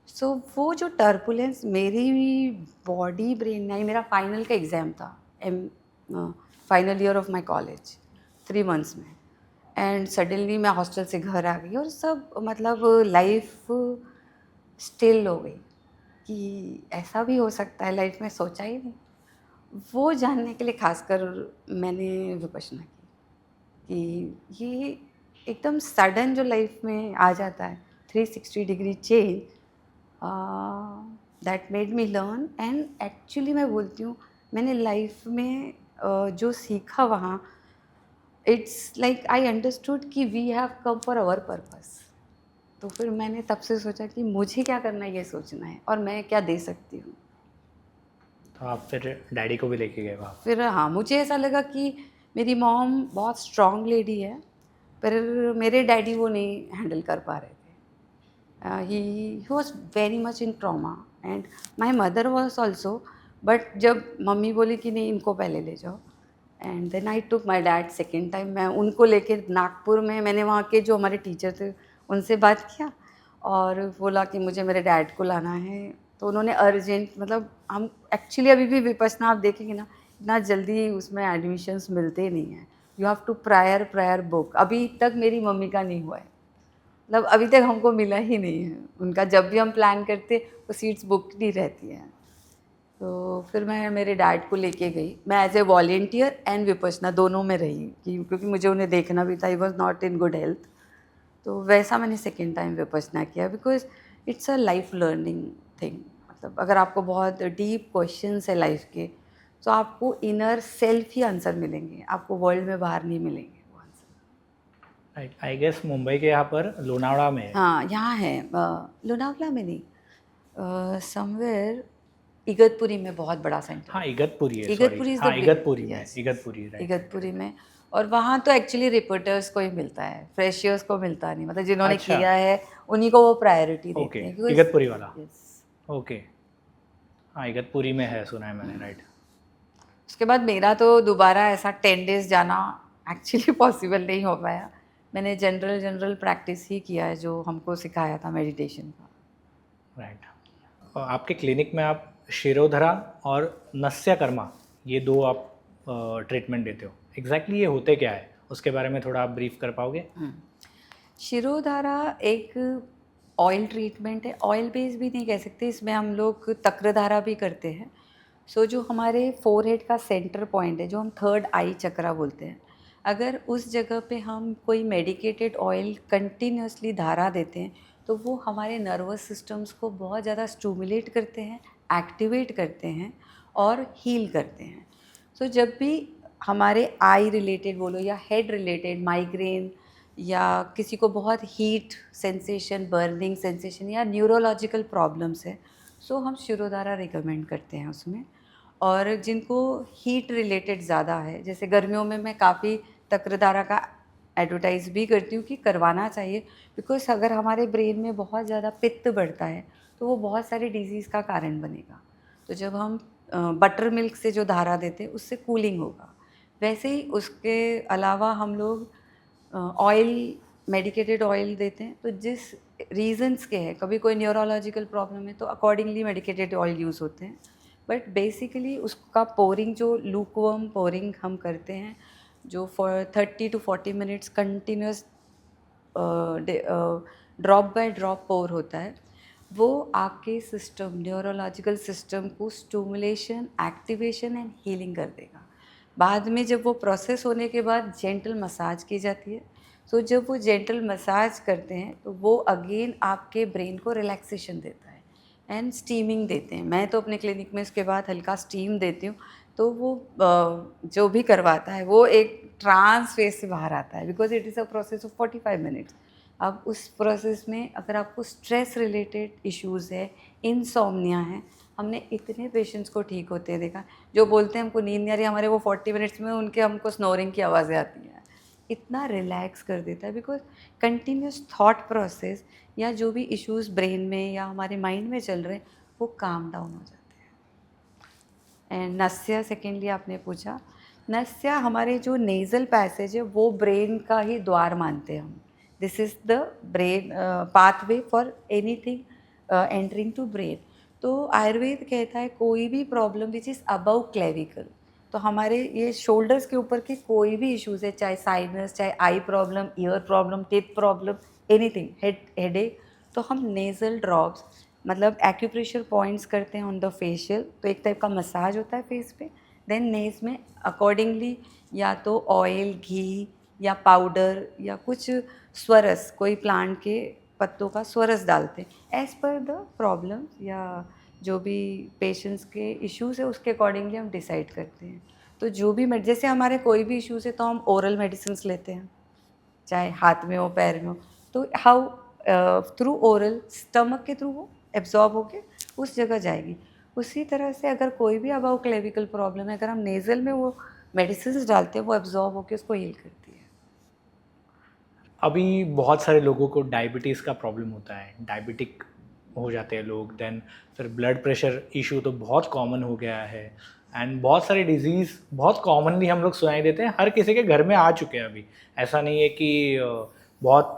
सो वो जो टर्बुलेंस मेरी बॉडी ब्रेन में आई, मेरा फाइनल का एग्ज़ाम था, am final year of my college, 3 months में, एंड सडनली मैं हॉस्टल से घर आ गई और सब, मतलब लाइफ स्टिल हो गई कि ऐसा भी हो सकता है लाइफ में, सोचा ही नहीं। वो जानने के लिए खासकर मैंने विपश्यना की कि ये एकदम सडन जो लाइफ में आ जाता है, 360 degree change, that made me learn. And actually मैं बोलती हूँ, मैंने लाइफ में जो सीखा वहाँ, इट्स लाइक आई अंडरस्टूड कि we have come for our purpose. तो फिर मैंने तब से सोचा कि मुझे क्या करना है, ये सोचना है, और मैं क्या दे सकती हूँ। तो आप फिर डैडी को भी लेके गए वहाँ? फिर हाँ, मुझे ऐसा लगा कि मेरी मॉम बहुत स्ट्रॉन्ग लेडी है, पर मेरे डैडी वो नहीं हैंडल कर पा रहे थे। He was very much in trauma, and my mother was also. But जब मम्मी बोली कि नहीं, इनको पहले ले जाओ, and then I took my dad second time. मैं उनको लेके नागपुर में, मैंने वहाँ के जो हमारे टीचर थे उनसे बात किया और बोला कि मुझे मेरे डैड को लाना है। तो उन्होंने अर्जेंट, मतलब हम एक्चुअली अभी भी विपश्यना आप देखेंगे ना, इतना जल्दी उसमें एडमिशन्स मिलते नहीं हैं, you have to prior book. अभी तक मेरी मम्मी का नहीं हुआ है, मतलब अभी तक हमको मिला ही नहीं है उनका। जब भी हम प्लान करते वो सीट्स बुक नहीं रहती हैं। तो फिर मैं मेरे डैड को लेके गई, मैं as a volunteer and Vipassana दोनों में रही क्योंकि मुझे उन्हें देखना भी था, he was not in good health. तो वैसा मैंने सेकेंड टाइम विपश्यना किया, because it's a life learning thing. मतलब अगर आपको बहुत डीप क्वेश्चंस है लाइफ के, तो आपको इनर सेल्फ ही आंसर मिलेंगे, आपको वर्ल्ड में बाहर नहीं मिलेंगे वो आंसर। आई गेस मुंबई के यहाँ पर लोनावड़ा में है। हाँ यहाँ है, लोनावला में नहीं, समवेयर इगतपुरी में बहुत बड़ा सेंटर हाँ है। इगतपुरी है, इगतपुरी सॉरी, इज हाँ द इगतपुरी में, यस, इगतपुरी राइट। इगतपुरी में। और वहाँ तो एक्चुअली रिपोर्टर्स को ही मिलता है, फ्रेशर्स को मिलता नहीं, मतलब जिन्होंने अच्छा, किया है उन्हीं को वो प्रायोरिटी ओके, देते हैं because- इगतपुरी वाला, yes। ओके, हाँ इगतपुरी में है, सुना है मैंने, राइट। उसके बाद मेरा तो दोबारा ऐसा 10 डेज जाना एक्चुअली पॉसिबल नहीं हो पाया। मैंने जनरल प्रैक्टिस ही किया है जो हमको सिखाया था मेडिटेशन का। राइट। और आपके क्लिनिक में आप शिरोधरा और नस्यकर्मा ये दो आप ट्रीटमेंट देते हो, एग्जैक्टली ये होते क्या है, उसके बारे में थोड़ा आप ब्रीफ कर पाओगे? शिरोधारा एक ऑयल ट्रीटमेंट है, ऑयल बेस भी नहीं कह सकते, इसमें हम लोग तक्रधारा भी करते हैं। सो जो हमारे फोरहेड का सेंटर पॉइंट है, जो हम थर्ड आई चक्रा बोलते हैं, अगर उस जगह पे हम कोई मेडिकेटेड ऑयल कंटिन्यूसली धारा देते हैं तो वो हमारे नर्वस सिस्टम्स को बहुत ज़्यादा स्टिमुलेट करते हैं, एक्टिवेट करते हैं और हील करते हैं। सो जब भी हमारे आई रिलेटेड बोलो या हेड रिलेटेड माइग्रेन या किसी को बहुत हीट सेंसेशन, बर्निंग सेंसेशन या न्यूरोलॉजिकल प्रॉब्लम्स है, सो हम शिरोधारा रिकमेंड करते हैं उसमें। और जिनको हीट रिलेटेड ज़्यादा है, जैसे गर्मियों में मैं काफ़ी तक्रधारा का एडवर्टाइज़ भी करती हूँ कि करवाना चाहिए, बिकॉज अगर हमारे ब्रेन में बहुत ज़्यादा पित्त बढ़ता है तो वो बहुत सारे डिजीज़ का कारण बनेगा। तो जब हम बटर मिल्क से जो धारा देते हैं उससे कूलिंग होगा। वैसे ही उसके अलावा हम लोग ऑयल, मेडिकेटेड ऑयल देते हैं, तो जिस रीजंस के हैं, कभी कोई न्यूरोलॉजिकल प्रॉब्लम है तो अकॉर्डिंगली मेडिकेटेड ऑयल यूज़ होते हैं। बट बेसिकली उसका पोरिंग, जो लूकवर्म पोरिंग हम करते हैं, जो for 30 to 40 minutes continuous drop by drop pour होता है, वो आपके सिस्टम, न्यूरोलॉजिकल सिस्टम को स्टिमुलेशन, एक्टिवेशन एंड हीलिंग कर देगा। बाद में जब वो प्रोसेस होने के बाद जेंटल मसाज की जाती है, तो जब वो जेंटल मसाज करते हैं तो वो अगेन आपके ब्रेन को रिलैक्सेशन देता है एंड स्टीमिंग देते हैं। मैं तो अपने क्लिनिक में उसके बाद हल्का स्टीम देती हूँ, तो वो जो भी करवाता है वो एक ट्रांस फेज से बाहर आता है, because it is a process of 45 minutes. अब उस प्रोसेस में अगर आपको स्ट्रेस रिलेटेड इश्यूज़ है, इंसोम्निया है, हमने इतने पेशेंट्स को ठीक होते हैं देखा, जो बोलते हैं हमको नींद नहीं आ रही, हमारे वो 40 मिनट्स में उनके हमको स्नोरिंग की आवाज़ें आती हैं। इतना रिलैक्स कर देता है, बिकॉज कंटिन्यूस थॉट प्रोसेस या जो भी इश्यूज़ ब्रेन में या हमारे माइंड में चल रहे हैं वो काम डाउन हो जाते हैं। एंड नस्या, सेकेंडली आपने पूछा, नस्या हमारे जो नेज़ल पैसेज है वो ब्रेन का ही द्वार मानते हैं हम। This is the brain pathway for anything entering to brain. तो आयुर्वेद कहता है कोई भी problem which is above clavicle, तो हमारे ये शोल्डर्स के ऊपर के कोई भी इश्यूज़ है, चाहे साइनस, चाहे eye problem, ear problem, tip problem, anything, headache, तो हम नेज़ल ड्रॉप्स, मतलब एक्यूप्रेशर पॉइंट्स करते हैं ऑन द फेशियल, तो एक टाइप का मसाज होता है फेस पे, देन नेज़ में अकॉर्डिंगली या तो ऑयल, घी या पाउडर या कुछ स्वरस, कोई प्लांट के पत्तों का स्वरस डालते हैं एज़ पर द प्रॉब्लम या जो भी पेशेंट्स के इश्यूज़ है उसके अकॉर्डिंगली हम डिसाइड करते हैं। तो जो भी जैसे हमारे कोई भी इश्यूज़ है तो हम ओरल मेडिसिन्स लेते हैं, चाहे हाथ में हो, पैर में हो, तो हाउ थ्रू ओरल, स्टमक के थ्रू वो एब्जॉर्ब होके उस जगह जाएगी। उसी तरह से अगर कोई भी अबाउ क्लेविकल प्रॉब्लम है, अगर हम नेज़ल में वो मेडिसिन डालते हैं, वो एब्जॉर्ब होके उसको हील करती है। अभी बहुत सारे लोगों को डायबिटीज़ का प्रॉब्लम होता है, डायबिटिक हो जाते हैं लोग, देन फिर ब्लड प्रेशर इशू तो बहुत कॉमन हो गया है, एंड बहुत सारे डिजीज़ बहुत कॉमनली हम लोग सुनाई देते हैं, हर किसी के घर में आ चुके हैं अभी। ऐसा नहीं है कि बहुत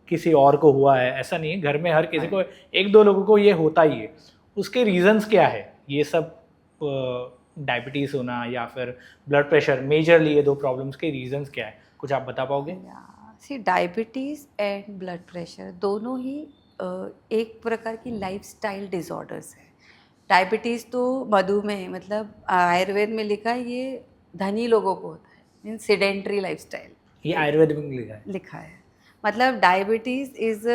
किसी और को हुआ है, ऐसा नहीं है, घर में हर किसी को, एक दो लोगों को ये होता ही है। उसके रीजंस क्या है, ये सब डायबिटीज़ होना या फिर ब्लड प्रेशर, मेजरली ये दो प्रॉब्लम्स के रीजंस क्या है, कुछ आप बता पाओगे? सी डायबिटीज़ एंड ब्लड प्रेशर दोनों ही एक प्रकार की लाइफस्टाइल डिसऑर्डर्स है। डायबिटीज़ तो मधुमेह मतलब आयुर्वेद में लिखा है ये धनी लोगों को होता है, मीन सेडेंट्री लाइफस्टाइल ये आयुर्वेद में लिखा है। लिखा है। मतलब डायबिटीज़ इज़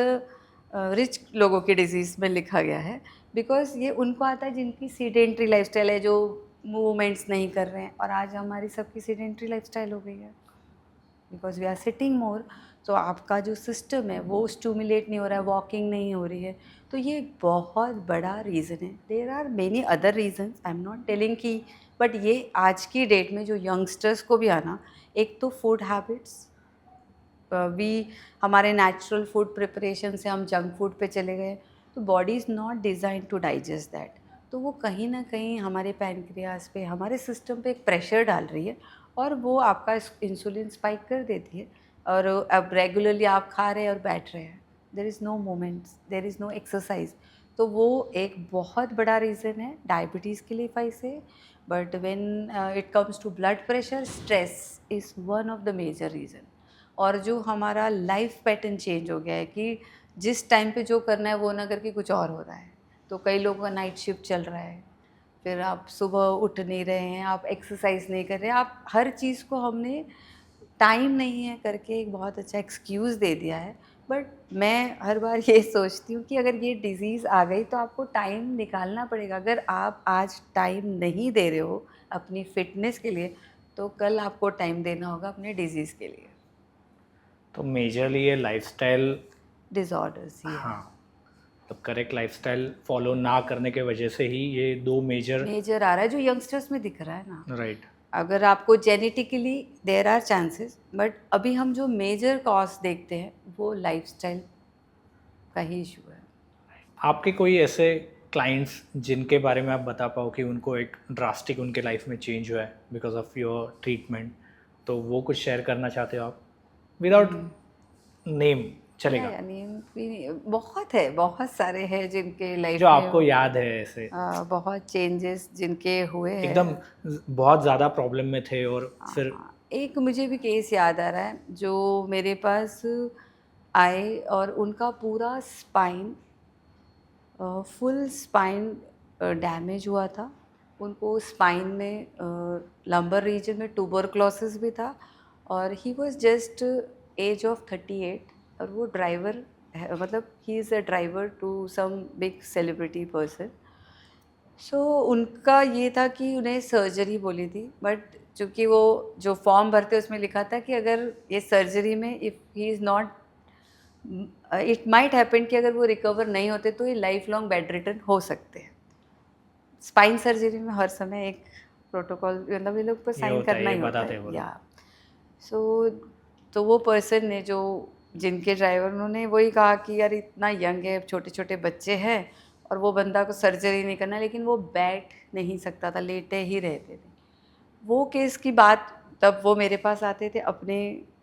रिच लोगों की डिजीज़ में लिखा गया है, बिकॉज़ ये उनको आता है जिनकी सीडेंट्री लाइफस्टाइल है, जो मूवमेंट्स नहीं कर रहे हैं, और आज हमारी सबकी सीडेंट्री लाइफस्टाइल हो गई है बिकॉज वी आर सिटिंग मोर। तो आपका जो सिस्टम है वो स्टूमुलेट नहीं हो रहा है, वॉकिंग नहीं हो रही है, तो ये एक बहुत बड़ा रीज़न है। There are many other reasons, I am not telling कि, बट ये आज की डेट में जो यंगस्टर्स को भी आना, एक तो फूड हैबिट्स, वी हमारे नेचुरल फूड प्रिपरेशन से हम जंक फूड पे चले गए, तो body is not design to digest that. तो वो कहीं ना कहीं हमारे पैनक्रियाज पे, हमारे सिस्टम पे एक प्रेशर डाल रही है, और वो आपका इंसुलिन स्पाइक कर देती है। और अब रेगुलरली आप खा रहे हैं और बैठ रहे हैं, there is no moments, there is no exercise, तो वो एक बहुत बड़ा रीज़न है डायबिटीज़ के लिए, फाई से। But when it comes to blood pressure, stress is one of the major reason. और जो हमारा लाइफ पैटर्न चेंज हो गया है कि जिस टाइम पे जो करना है वो ना करके कुछ और हो रहा है। तो कई लोगों का नाइट शिफ्ट चल रहा है, फिर आप सुबह उठ नहीं रहे हैं, आप एक्सरसाइज नहीं कर रहे हैं, आप हर चीज़ को हमने टाइम नहीं है करके एक बहुत अच्छा एक्सक्यूज़ दे दिया है। बट मैं हर बार ये सोचती हूँ कि अगर ये डिज़ीज़ आ गई तो आपको टाइम निकालना पड़ेगा। अगर आप आज टाइम नहीं दे रहे हो अपनी फ़िटनेस के लिए, तो कल आपको टाइम देना होगा अपने डिज़ीज़ के लिए। तो मेजरली ये लाइफस्टाइल, डिसऑर्डर्स ही है। हाँ, तो करेक्ट लाइफस्टाइल फॉलो ना करने के वजह से ही ये दो मेजर, मेजर आ रहा है जो यंगस्टर्स में दिख रहा है ना। राइट। अगर आपको genetically there are chances, but अभी हम जो मेजर कॉज देखते हैं वो लाइफस्टाइल का ही इशू है। आपके कोई ऐसे क्लाइंट्स जिनके बारे में आप बता पाओ कि उनको एक ड्रास्टिक उनके लाइफ में चेंज हुआ है बिकॉज ऑफ योर ट्रीटमेंट, तो वो कुछ शेयर करना चाहते हो आप? विदाउट नेम चलेगा, बहुत है, बहुत सारे हैं जिनके लाइफ जो में आपको याद है ऐसे बहुत चेंजेस जिनके हुए हैं। एकदम बहुत ज़्यादा प्रॉब्लम में थे और फिर एक मुझे भी केस याद आ रहा है जो मेरे पास आए, और उनका पूरा स्पाइन, फुल स्पाइन डैमेज हुआ था। उनको स्पाइन में लंबर रीजन में ट्यूबरक्लोसिस भी था, और he was just age of 38, और वो ड्राइवर है, मतलब he is a driver to some big celebrity person. So उनका ये था कि उन्हें सर्जरी बोली थी, बट चूँकि वो जो फॉर्म भरते उसमें लिखा था कि अगर ये सर्जरी में if he is not, it might happen कि अगर वो रिकवर नहीं होते तो ये लाइफ लॉन्ग बेड रिटर्न हो सकते हैं। स्पाइन सर्जरी में हर समय एक प्रोटोकॉल, मतलब ये लोग पर साइन होता है, करना ये ही होता बताते हैं वो है, लोग। या सो तो वो पर्सन ने, जो जिनके ड्राइवर, उन्होंने वही कहा कि यार इतना यंग है, छोटे छोटे बच्चे हैं, और वो बंदा को सर्जरी नहीं करना, लेकिन वो बैठ नहीं सकता था, लेटे ही रहते थे। वो केस की बात, तब वो मेरे पास आते थे अपने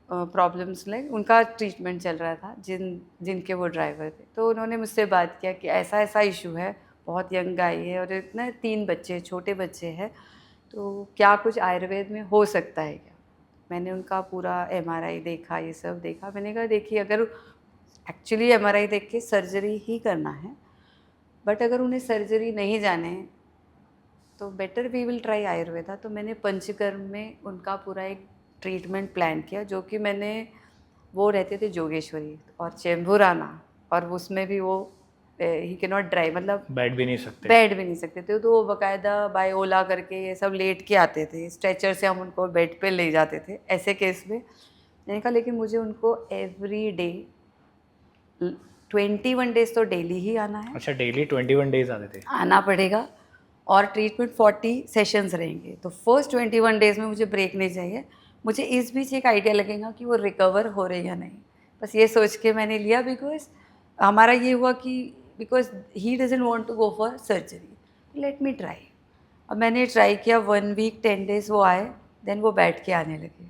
प्रॉब्लम्स में, उनका ट्रीटमेंट चल रहा था, जिनके वो ड्राइवर थे। तो उन्होंने मुझसे बात किया कि ऐसा ऐसा इशू है, बहुत यंग गाय है और इतना 3 बच्चे, छोटे बच्चे हैं, तो क्या कुछ आयुर्वेद में हो सकता है क्या? मैंने उनका पूरा एमआरआई देखा, ये सब देखा। मैंने कहा देखिए, अगर एक्चुअली एमआरआई देख के सर्जरी ही करना है, बट अगर उन्हें सर्जरी नहीं जाने हैं तो better we will try Ayurveda. तो मैंने पंचकर्म में उनका पूरा एक ट्रीटमेंट प्लान किया, जो कि मैंने, वो रहते थे जोगेश्वरी और चेंबूराना, और उसमें भी वो ही कैन नॉट ड्राइव, मतलब बैठ भी नहीं सकते, बैठ भी नहीं सकते थे, तो वो बाकायदा बाय ओला करके ये सब लेट के आते थे, स्ट्रेचर से हम उनको बेड पे ले जाते थे ऐसे केस में। मैंने कहा लेकिन मुझे उनको एवरी डे 21 डेज तो डेली ही आना है, अच्छा डेली 21 डेज आते थे? आना पड़ेगा, और ट्रीटमेंट 40 सेशंस रहेंगे। तो फर्स्ट 21 डेज़ में मुझे ब्रेक नहीं चाहिए, मुझे इस बीच एक आइडिया लगेगा कि वो रिकवर हो रहे या नहीं। बस ये सोच के मैंने लिया, बिकॉज हमारा ये हुआ कि because he doesn't want to go for surgery, let me try. अब मैंने ट्राई किया, 1 वीक 10 डेज़ वो आए, देन वो बैठ के आने लगे।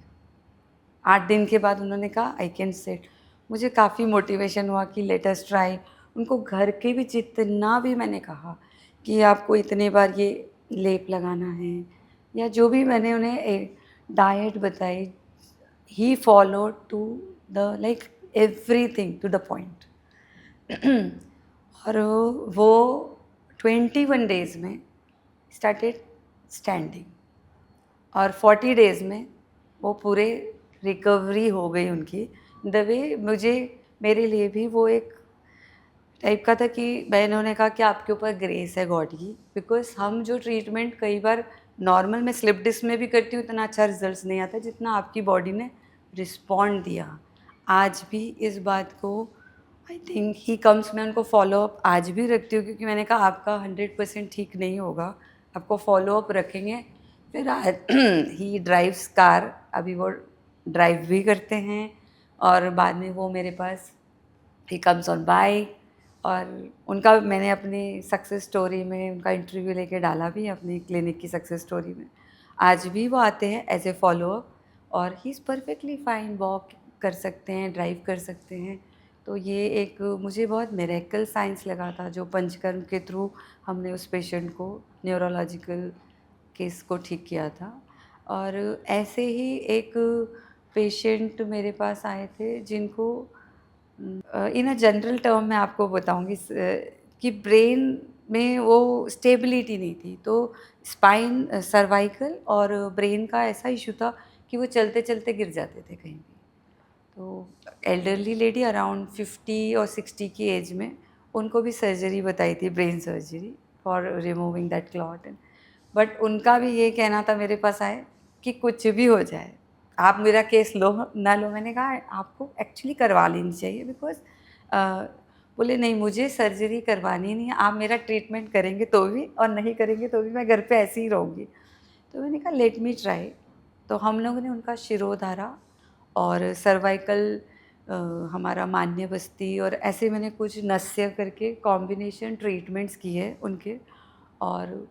8 दिन के बाद उन्होंने कहा आई कैन सिट। मुझे काफ़ी मोटिवेशन हुआ कि लेट अस ट्राई। उनको घर के भी जितना भी मैंने कहा कि आपको इतने बार ये लेप लगाना है, या जो भी मैंने उन्हें डाइट बताई, he follow to the like everything to the point. और वो 21 डेज में स्टार्टेड स्टैंडिंग, और 40 डेज में वो पूरे रिकवरी हो गई उनकी। द वे मुझे, मेरे लिए भी वो एक टाइप का था कि इन्होंने कहा कि आपके ऊपर ग्रेस है गॉड की, बिकॉज हम जो ट्रीटमेंट कई बार नॉर्मल में स्लिप डिस्क में भी करती हूँ इतना अच्छा रिजल्ट नहीं आता जितना आपकी बॉडी ने रिस्पॉन्ड दिया। आज भी इस बात को आई थिंक ही कम्स, मैं उनको फॉलोअप आज भी रखती हूँ, क्योंकि मैंने कहा आपका 100% ठीक नहीं होगा, आपको फॉलोअप रखेंगे। फिर ही ड्राइव्स कार, अभी वो ड्राइव भी करते हैं, और बाद में वो मेरे पास ही कम्स ऑन बाइक। और उनका मैंने अपनी सक्सेस स्टोरी में उनका इंटरव्यू लेके डाला भी अपनी क्लिनिक की सक्सेस स्टोरी में। आज भी वो आते हैं एज ए फॉलोअप, और he is perfectly fine, walk कर सकते हैं, ड्राइव कर सकते हैं। तो ये एक मुझे बहुत मिरेकल साइंस लगा था जो पंचकर्म के थ्रू हमने उस पेशेंट को न्यूरोलॉजिकल केस को ठीक किया था। और ऐसे ही एक पेशेंट मेरे पास आए थे जिनको इन अ जनरल टर्म मैं आपको बताऊंगी कि ब्रेन में वो स्टेबिलिटी नहीं थी, तो स्पाइन, सर्वाइकल और ब्रेन का ऐसा इशू था कि वो चलते चलते गिर जाते थे कहीं भी। तो एल्डरली लेडी अराउंड 50 और 60 की एज में, उनको भी सर्जरी बताई थी, brain surgery for removing that clot. But उनका भी ये कहना था मेरे पास आए कि कुछ भी हो जाए, आप मेरा केस लो ना लो। मैंने कहा आपको एक्चुअली करवा लेनी चाहिए, बिकॉज बोले नहीं मुझे सर्जरी करवानी नहीं है, आप मेरा ट्रीटमेंट करेंगे तो भी और नहीं करेंगे तो भी मैं घर पे ऐसे ही रहूँगी। तो मैंने कहा लेट मी ट्राई। तो हम लोगों ने उनका शिरोधारा और सर्वाइकल, हमारा मान्य बस्ती और ऐसे मैंने कुछ नस्य करके कॉम्बिनेशन ट्रीटमेंट्स किए उनके, और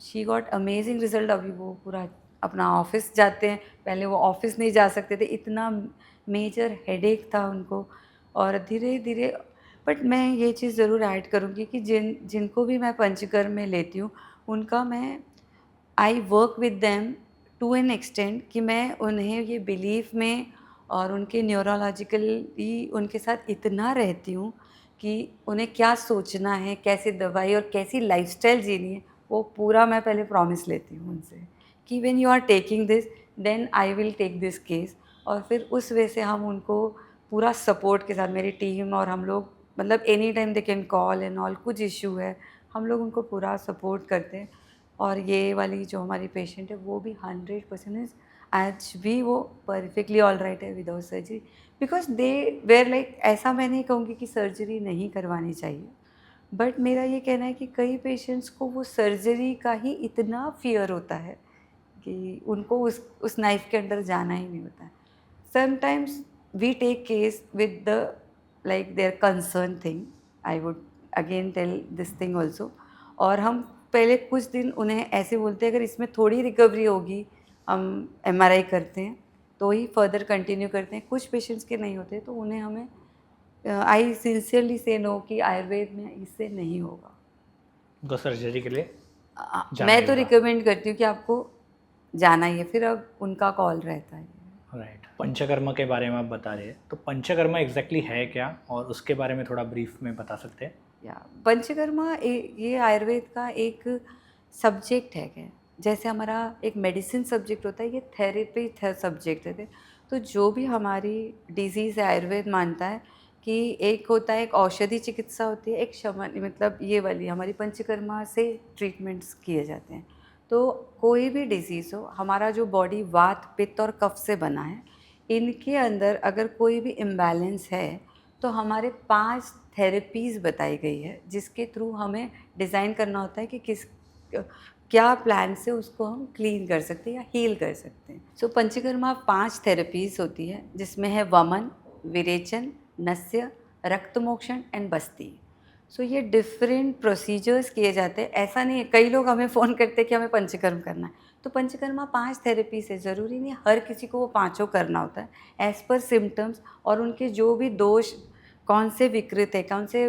शी गॉट अमेजिंग रिजल्ट। अभी वो पूरा अपना ऑफिस जाते हैं, पहले वो ऑफिस नहीं जा सकते थे, इतना मेजर हेडेक था उनको। और धीरे धीरे, बट मैं ये चीज़ ज़रूर ऐड करूँगी कि जिनको भी मैं पंचकर्म में लेती हूँ, उनका मैं I work with them to an extent कि मैं उन्हें ये बिलीफ में और उनके न्यूरोलॉजिकली उनके साथ इतना रहती हूँ कि उन्हें क्या सोचना है, कैसे दवाई और कैसी लाइफस्टाइल जीनी है, वो पूरा मैं पहले प्रॉमिस लेती हूँ उनसे कि when you are taking this then I will take this case. और फिर उस वे से हम उनको पूरा सपोर्ट के साथ, मेरी टीम और हम लोग, मतलब any time they can call and all, कुछ इशू है हम लोग उनको पूरा सपोर्ट करते हैं। और ये वाली जो हमारी पेशेंट है वो भी 100% आज भी वो परफेक्टली ऑल राइट है without surgery, because they were like, ऐसा मैं नहीं कहूँगी कि सर्जरी नहीं करवानी चाहिए, बट मेरा ये कहना है कि कई पेशेंट्स को वो सर्जरी का ही इतना फियर होता है कि उनको उस नाइफ के अंदर जाना ही नहीं होता है। Sometimes we take case with the like their concern thing, I would again tell this thing also. और हम पहले कुछ दिन उन्हें ऐसे बोलते हैं अगर इसमें थोड़ी रिकवरी होगी हम एमआरआई करते हैं तो ही फर्दर कंटिन्यू करते हैं। कुछ पेशेंट्स के नहीं होते तो उन्हें हमें आई सिंसियरली से नो कि आयुर्वेद में इससे नहीं होगा। उनको सर्जरी के लिए जाना मैं ही तो होगा। रिकमेंड करती हूँ कि आपको जाना ही है, फिर अब उनका कॉल रहता है। राइट, पंचकर्मा के बारे में आप बता रहे हैं, तो पंचकर्मा एग्जैक्टली है क्या, और उसके बारे में थोड़ा ब्रीफ में बता सकते हैं? या पंचकर्मा ये आयुर्वेद का एक सब्जेक्ट है क्या, जैसे हमारा एक मेडिसिन सब्जेक्ट होता है, ये थेरेपी सब्जेक्ट है। तो जो भी हमारी डिजीज़ है आयुर्वेद मानता है कि एक होता है, एक औषधि चिकित्सा होती है, एक शमन, मतलब ये वाली हमारी पंचकर्मा से ट्रीटमेंट्स किए जाते हैं। तो कोई भी डिजीज़ हो, हमारा जो बॉडी वात पित्त और कफ से बना है, इनके अंदर अगर कोई भी इम्बैलेंस है तो हमारे 5 थेरेपीज़ बताई गई है जिसके थ्रू हमें डिज़ाइन करना होता है कि क्या प्लान से उसको हम क्लीन कर सकते हैं या हील कर सकते हैं। सो पंचकर्मा 5 थेरेपीज़ होती है जिसमें है वमन, विरेचन, नस्य, रक्तमोक्षण एंड बस्ती। सो ये डिफरेंट प्रोसीजर्स किए जाते हैं। ऐसा नहीं है, कई लोग हमें फ़ोन करते हैं कि हमें पंचकर्म करना है, तो पंचकर्मा 5 थेरेपी से, ज़रूरी नहीं हर किसी को वो पाँचों करना होता है। एज़ पर सिम्टम्स और उनके जो भी दोष कौन से विकृत है, कौन से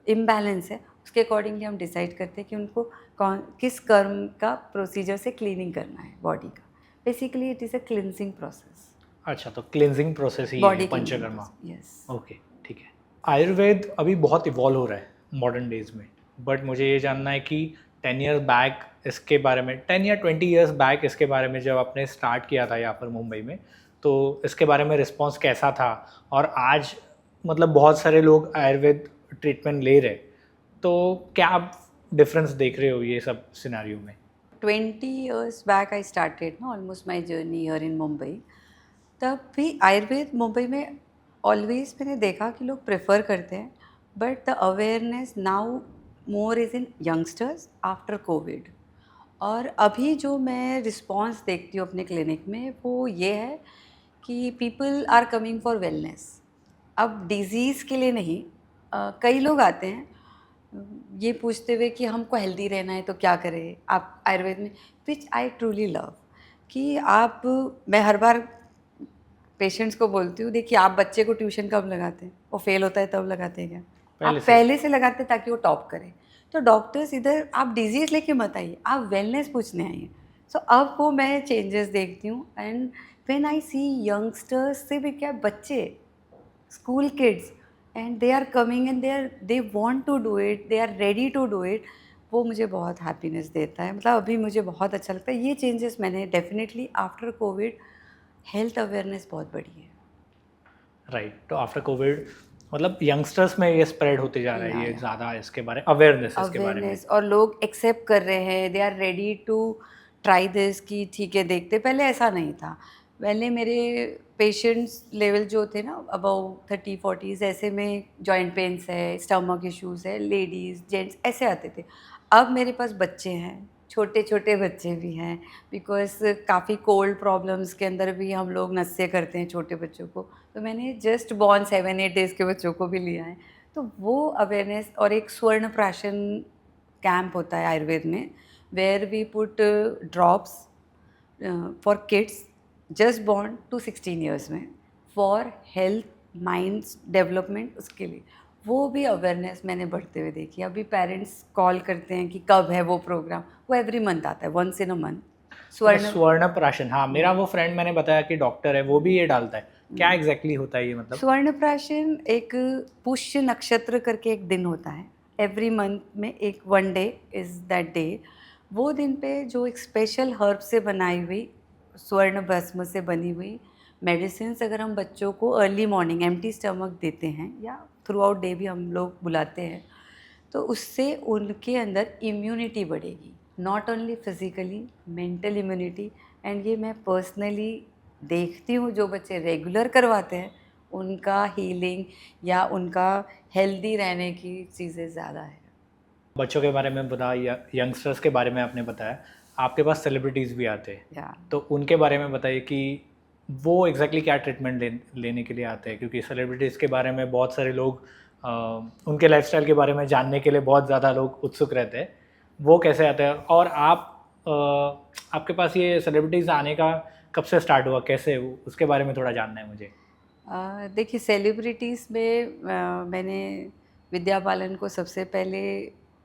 इम्बैलेंस है, उसके अकॉर्डिंगली हम डिसाइड करते हैं कि उनको किस कर्म का प्रोसीजर से क्लीनिंग करना है बॉडी का। Basically it is a cleansing process. अच्छा, तो क्लिनजिंग प्रोसेस ही बॉडी है पंचकर्मा। यस। ओके, ठीक है। आयुर्वेद अभी बहुत इवॉल्व हो रहा है मॉडर्न डेज में, बट मुझे ये जानना है कि 10 ईयर बैक इसके बारे में, 10 या 20 ईयर्स बैक इसके बारे में जब आपने स्टार्ट किया था यहाँ पर मुंबई में, तो इसके बारे में रिस्पॉन्स कैसा था? और आज मतलब बहुत सारे लोग आयुर्वेद ट्रीटमेंट ले रहे, तो क्या आप डिफरेंस देख रहे हो ये सब सिनेरियो में? 20 years back I started ना almost my journey here in Mumbai. तब भी आयुर्वेद मुंबई में ऑलवेज मैंने देखा कि लोग प्रेफर करते हैं, but the awareness now more is in youngsters after Covid. और अभी जो मैं रिस्पॉन्स देखती हूँ अपने क्लिनिक में वो ये है कि people are coming for wellness. अब डिज़ीज़ के लिए नहीं, कई लोग आते हैं ये पूछते हुए कि हमको हेल्दी रहना है तो क्या करें आप आयुर्वेद में, विच आई ट्रूली लव। कि आप, मैं हर बार पेशेंट्स को बोलती हूँ, देखिए आप बच्चे को ट्यूशन कब लगाते हैं? वो फेल होता है तब लगाते हैं क्या? पहले आप से। पहले से लगाते हैं ताकि वो टॉप करे। तो डॉक्टर्स इधर आप डिजीज़ लेके मत आइए, आप वेलनेस पूछने आइए। सो अब वो मैं चेंजेस देखती हूँ। And when I see youngsters से भी, क्या बच्चे, school kids, and they are coming and they want to do it, they are ready to do it, वो मुझे बहुत हैप्पीनेस देता है। मतलब अभी मुझे बहुत अच्छा लगता है। ये चेंजेस मैंने definitely after Covid, health awareness बहुत बढ़ी है। राइट, तो आफ्टर कोविड मतलब यंगस्टर्स में ये स्प्रेड होते जा रहा है, ये या ज़्यादा इसके बारे अवेयरनेस इसके बारे में। अवेयरनेस, और लोग एक्सेप्ट कर रहे हैं, they are ready to try this, कि ठीक है देखते। पहले ऐसा नहीं था। पहले मेरे पेशेंट्स लेवल जो थे ना अबव 30-40s, ऐसे में जॉइंट पेन्स है, स्टमक इश्यूज़ है, लेडीज़ जेंट्स ऐसे आते थे। अब मेरे पास बच्चे हैं, छोटे छोटे बच्चे भी हैं, बिकॉज काफ़ी कोल्ड प्रॉब्लम्स के अंदर भी हम लोग नस्से करते हैं छोटे बच्चों को। तो मैंने जस्ट बॉर्न 7-8 डेज़ के बच्चों को भी लिया है। तो वो अवेयरनेस, और एक स्वर्ण प्राशन कैंप होता है आयुर्वेद में, where we put drops for kids just born to 16 years में, फॉर हेल्थ माइंड्स डेवलपमेंट, उसके लिए वो भी अवेयरनेस मैंने बढ़ते हुए देखी। अभी पेरेंट्स कॉल करते हैं कि कब है वो प्रोग्राम, वो एवरी मंथ आता है, वंस इन अ मंथ। अच्छा, स्वर्ण स्वर्ण प्राशन, हाँ मेरा वो फ्रेंड मैंने बताया कि डॉक्टर है, वो भी ये डालता है। क्या एग्जैक्टली होता है ये मतलब? स्वर्ण प्राशन एक पुष्य नक्षत्र करके एक दिन होता है एवरी मंथ में, एक 1 डे इज़ दैट डे। वो दिन पे जो एक स्पेशल हर्ब से बनाई हुई, स्वर्ण भस्म से बनी हुई मेडिसिन्स अगर हम बच्चों को अर्ली मॉर्निंग एम्प्टी स्टमक देते हैं, या थ्रू आउट डे भी हम लोग बुलाते हैं, तो उससे उनके अंदर इम्यूनिटी बढ़ेगी, not only physically, mental immunity. And ये मैं पर्सनली देखती हूँ, जो बच्चे रेगुलर करवाते हैं उनका हीलिंग या उनका हेल्दी रहने की चीज़ें ज़्यादा है। बच्चों के बारे में बताया, यंगस्टर्स के बारे में आपने बताया, आपके पास सेलिब्रिटीज़ भी आते हैं, या तो उनके बारे में बताइए कि वो एग्जैक्टली क्या ट्रीटमेंट लेने के लिए आते हैं, क्योंकि सेलिब्रिटीज़ के बारे में बहुत सारे लोग उनके लाइफस्टाइल के बारे में जानने के लिए बहुत ज़्यादा लोग उत्सुक रहते हैं। वो कैसे आते हैं, और आपके पास ये सेलिब्रिटीज़ आने का कब से स्टार्ट हुआ, कैसे, उसके बारे में थोड़ा जानना है मुझे। देखिए सेलिब्रिटीज़ में मैंने विद्या बालन को सबसे पहले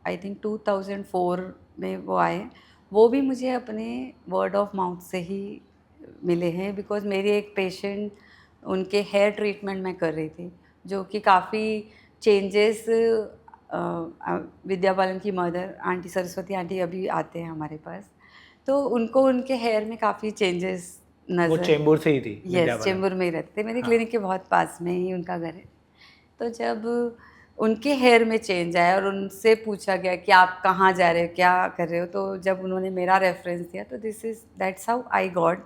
आई थिंक 2004 में वो आए। वो भी मुझे अपने वर्ड ऑफ माउथ से ही मिले हैं, बिकॉज़ मेरी एक पेशेंट, उनके हेयर ट्रीटमेंट मैं कर रही थी, जो कि काफ़ी चेंजेस, विद्या बालन की मदर आंटी सरस्वती आंटी अभी आते हैं हमारे पास, तो उनको उनके हेयर में काफ़ी चेंजेस वो नज़र। चेंबूर से ही थी विद्या यस, बालन? चेंबूर में ही रहते थे, मेरे हाँ। क्लिनिक के बहुत पास में ही उनका घर है। तो जब उनके हेयर में चेंज आया और उनसे पूछा गया कि आप कहाँ जा रहे हो, क्या कर रहे हो, तो जब उन्होंने मेरा रेफरेंस दिया, तो that's how I got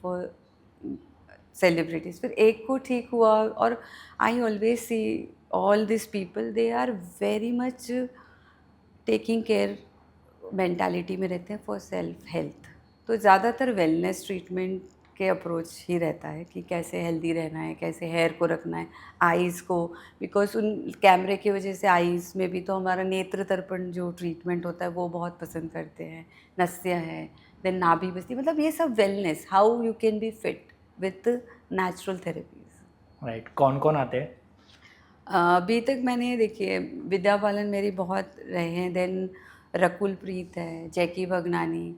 for celebrities. फिर एक को ठीक हुआ, और I always see all this people, they are very much taking care mentality में रहते हैं फॉर सेल्फ हेल्थ। तो ज़्यादातर वेलनेस ट्रीटमेंट के अप्रोच ही रहता है कि कैसे हेल्दी रहना है, कैसे हेयर को रखना है, आईज़ को, बिकॉज उन कैमरे की वजह से आईज़ में भी तो हमारा नेत्र तर्पण जो ट्रीटमेंट होता है वो बहुत पसंद करते हैं, नस्या है, देन नाभि बस्ती, मतलब ये सब wellness, how you can be fit with natural therapies. Right, कौन कौन आते हैं? अभी तक मैंने, देखिए विद्या बालन मेरी बहुत रहे हैं, देन रकुल प्रीत है, जैकी भगनानी,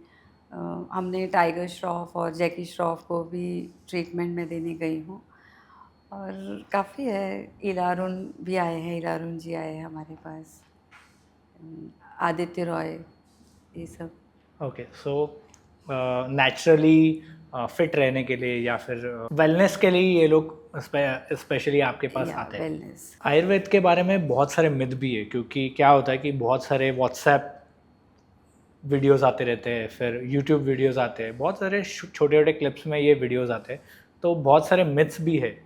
हमने टाइगर श्रॉफ और जैकी श्रॉफ को भी ट्रीटमेंट में देने गई हूँ। और काफ़ी है, इलारुन भी आए हैं, इलारुन जी आए हैं हमारे पास, आदित्य रॉय, ये सब। ओके, सो नेचुरली फिट रहने के लिए या फिर वेलनेस के लिए ये लोग स्पेशली आपके पास या आते हैं। वेलनेस। आयुर्वेद के बारे में बहुत सारे मिथ भी है, क्योंकि क्या होता है कि बहुत सारे व्हाट्सएप वीडियोस आते रहते हैं, फिर यूट्यूब वीडियोस आते हैं, बहुत सारे छोटे छोटे क्लिप्स में ये वीडियोस आते हैं, तो बहुत सारे मिथ्स भी है।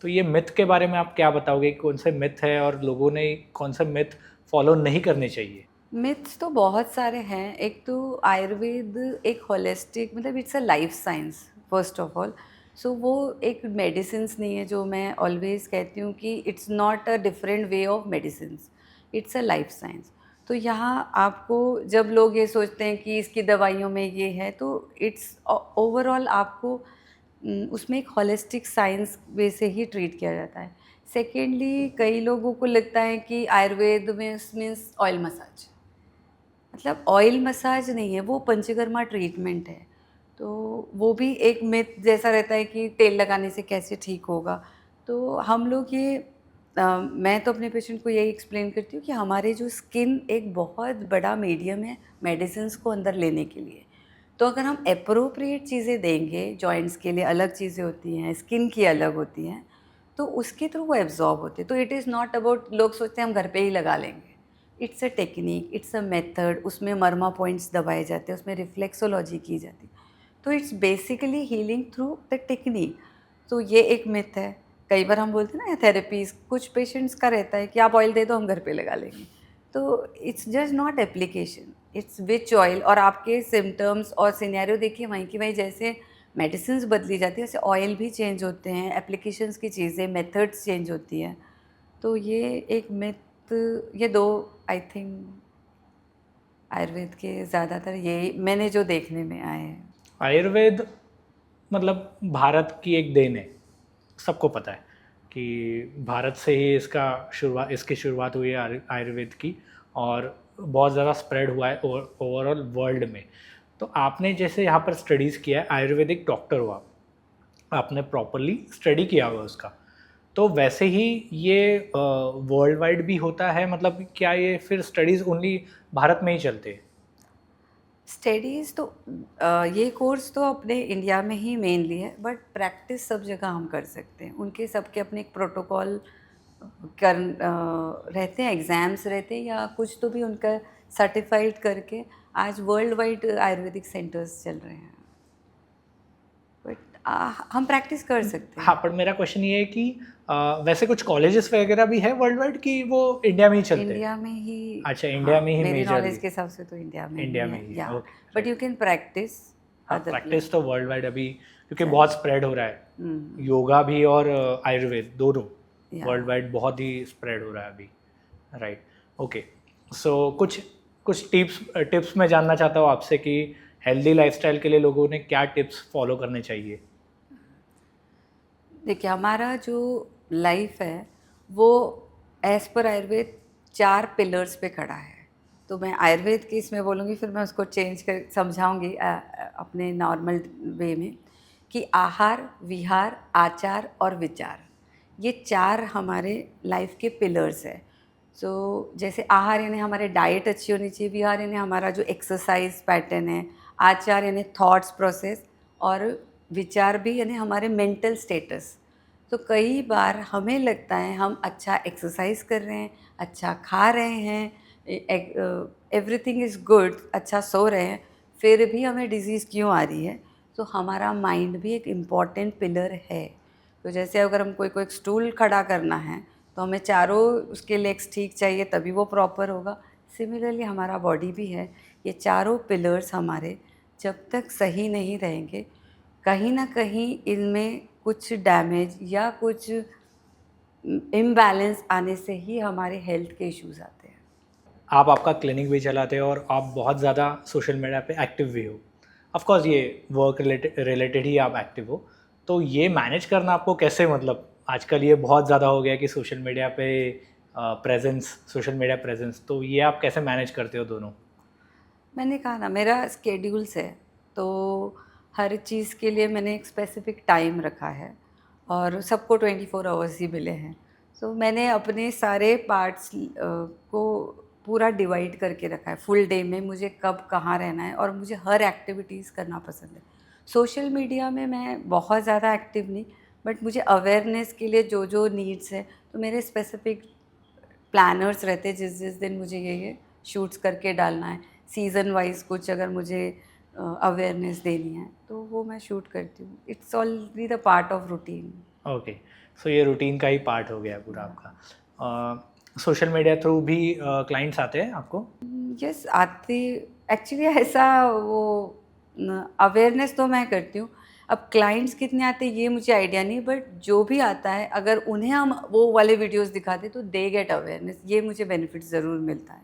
तो ये मिथ के बारे में आप क्या बताओगे, कौन से मिथ है और लोगों ने कौन से मिथ फॉलो नहीं करने चाहिए? मिथ्स तो बहुत सारे हैं। एक तो आयुर्वेद एक होलिस्टिक, मतलब it's a life science first of all. So वो एक मेडिसिन्स नहीं है, जो मैं ऑलवेज कहती हूँ कि it's not a different way of medicines, it's a life science. तो यहाँ आपको, जब लोग ये सोचते हैं कि इसकी दवाइयों में ये है, तो इट्स ओवरऑल आपको उसमें एक होलिस्टिक साइंस वे से ही ट्रीट किया जाता है। सेकेंडली, कई लोगों को लगता है कि आयुर्वेद में मीन्स ऑयल मसाज, मतलब ऑयल मसाज नहीं है, वो पंचकर्मा ट्रीटमेंट है। तो वो भी एक मिथ जैसा रहता है कि तेल लगाने से कैसे ठीक होगा। तो हम लोग ये मैं तो अपने पेशेंट को यही एक्सप्लेन करती हूँ कि हमारे जो स्किन एक बहुत बड़ा मीडियम है मेडिसिन्स को अंदर लेने के लिए। तो अगर हम एप्रोप्रिएट चीज़ें देंगे, जॉइंट्स के लिए अलग चीज़ें होती हैं, स्किन की अलग होती हैं, तो उसके थ्रू वो एब्जॉर्ब होते हैं। तो इट इज़ नॉट अबाउट, लोग सोचते हैं हम घर पे ही लगा लेंगे। It's a technique, it's a method, उसमें मर्मा पॉइंट्स दबाए जाते हैं, उसमें रिफ्लेक्सोलॉजी की जाती है। तो it's basically healing through the technique. तो ये एक मिथ है। कई बार हम बोलते हैं ना थेरेपीज़, कुछ पेशेंट्स का रहता है कि आप ऑयल दे दो, हम घर पे लगा लेंगे। तो it's just not application, it's which oil. और आपके सिम्टम्स और सिनेरियो देखिए वहीं की वहीं, जैसे मेडिसिन्स बदली जाती है वैसे ऑयल भी चेंज होते हैं, एप्लीकेशंस की चीज़ें, मेथड्स चेंज होती हैं। तो ये एक मिथ, ये दो आई थिंक आयुर्वेद के ज़्यादातर यही मैंने जो देखने में आए हैं। आयुर्वेद मतलब भारत की एक देन है, सबको पता है कि भारत से ही इसकी शुरुआत हुई है आयुर्वेद की, और बहुत ज़्यादा स्प्रेड हुआ है ओवरऑल वर्ल्ड में। तो आपने जैसे यहाँ पर स्टडीज़ किया है, आयुर्वेदिक डॉक्टर हुआ, आपने प्रॉपरली स्टडी किया हुआ उसका, तो वैसे ही ये वर्ल्ड वाइड भी होता है? मतलब क्या ये फिर स्टडीज़ ओनली भारत में ही चलते हैं? स्टडीज़ तो ये कोर्स तो अपने इंडिया में ही मेनली है, बट प्रैक्टिस सब जगह हम कर सकते हैं। उनके सबके अपने एक प्रोटोकॉल रहते हैं, एग्ज़ाम्स रहते हैं या कुछ तो भी उनका सर्टिफाइड करके आज वर्ल्ड वाइड आयुर्वेदिक सेंटर्स चल रहे हैं। बट हम प्रैक्टिस कर सकते हाँ, हैं। पर मेरा क्वेश्चन ये है कि वैसे कुछ कॉलेजेस वगैरह भी है वर्ल्ड वाइड की वो इंडिया में ही चलते हैं? इंडिया में ही। अच्छा, इंडिया हाँ, में ही मेरी नॉलेज मेजरली। के हिसाब से तो इंडिया में इंडिया ही में है, ही है, या okay, but you right. Can practice हाँ, अदर प्रैक्टिस तो वर्ल्ड वाइड अभी, क्योंकि चल। बहुत स्प्रेड हो रहा है, योगा भी और आयुर्वेद दोनों या वर्ल्ड वाइड बहुत ही स्प्रेड हो रहा है अभी, राइट। ओके, सो कुछ कुछ टिप्स मैं जानना चाहता हूँ आपसे कि हेल्दी लाइफस्टाइल के लिए लोगों ने क्या टिप्स फॉलो करने चाहिए? देखिए, हमारा जो लाइफ है वो एज पर आयुर्वेद 4 पिलर्स पे खड़ा है। तो मैं आयुर्वेद की इसमें बोलूँगी, फिर मैं उसको चेंज कर समझाऊँगी अपने नॉर्मल वे में, कि आहार, विहार, आचार और विचार, ये 4 हमारे लाइफ के पिलर्स हैं। सो जैसे आहार यानी हमारे डाइट अच्छी होनी चाहिए, विहार यानी हमारा जो एक्सरसाइज पैटर्न है, आचार यानी थॉट्स प्रोसेस, और विचार भी यानी हमारे मेंटल स्टेटस। तो कई बार हमें लगता है हम अच्छा एक्सरसाइज कर रहे हैं, अच्छा खा रहे हैं, एवरीथिंग इज़ गुड, अच्छा सो रहे हैं, फिर भी हमें डिज़ीज़ क्यों आ रही है? तो हमारा माइंड भी एक इम्पॉर्टेंट पिलर है। तो जैसे अगर हमको कोई स्टूल खड़ा करना है, तो हमें चारों उसके लेग्स ठीक चाहिए, तभी वो प्रॉपर होगा। सिमिलरली हमारा बॉडी भी है, ये चारों पिलर्स हमारे जब तक सही नहीं रहेंगे, कहीं ना कहीं इनमें कुछ डैमेज या कुछ इम्बैलेंस आने से ही हमारे हेल्थ के इश्यूज आते हैं। आप आपका क्लिनिक भी चलाते हो और आप बहुत ज़्यादा सोशल मीडिया पे एक्टिव भी हो, ऑफ कोर्स ये वर्क रिलेटेड ही आप एक्टिव हो, तो ये मैनेज करना आपको कैसे, मतलब आजकल ये बहुत ज़्यादा हो गया कि सोशल मीडिया पे सोशल मीडिया प्रेजेंस, तो ये आप कैसे मैनेज करते हो दोनों? मैंने कहा ना, मेरा स्केड्यूल्स है। तो हर चीज़ के लिए मैंने एक स्पेसिफिक टाइम रखा है और सबको 24 आवर्स ही मिले हैं। सो मैंने अपने सारे पार्ट्स को पूरा डिवाइड करके रखा है, फुल डे में मुझे कब कहाँ रहना है, और मुझे हर एक्टिविटीज़ करना पसंद है। सोशल मीडिया में मैं बहुत ज़्यादा एक्टिव नहीं, बट मुझे अवेयरनेस के लिए जो जो नीड्स है, तो मेरे स्पेसिफिक प्लानर्स रहते हैं जिस जिस दिन मुझे ये शूट्स करके डालना है, सीज़न वाइज कुछ अगर मुझे अवेयरनेस देनी है तो वो मैं शूट करती हूँ। It's already the part of routine. Okay, so ये रूटीन का ही पार्ट हो गया पूरा आपका। सोशल मीडिया थ्रू भी क्लाइंट्स आते हैं आपको? यस, आते एक्चुअली ऐसा वो अवेयरनेस तो मैं करती हूँ। अब क्लाइंट्स कितने आते हैं ये मुझे आइडिया नहीं, बट जो भी आता है अगर उन्हें हम वो वाले वीडियोस दिखाते तो दे गेट अवेयरनेस, ये मुझे बेनिफिट ज़रूर मिलता है।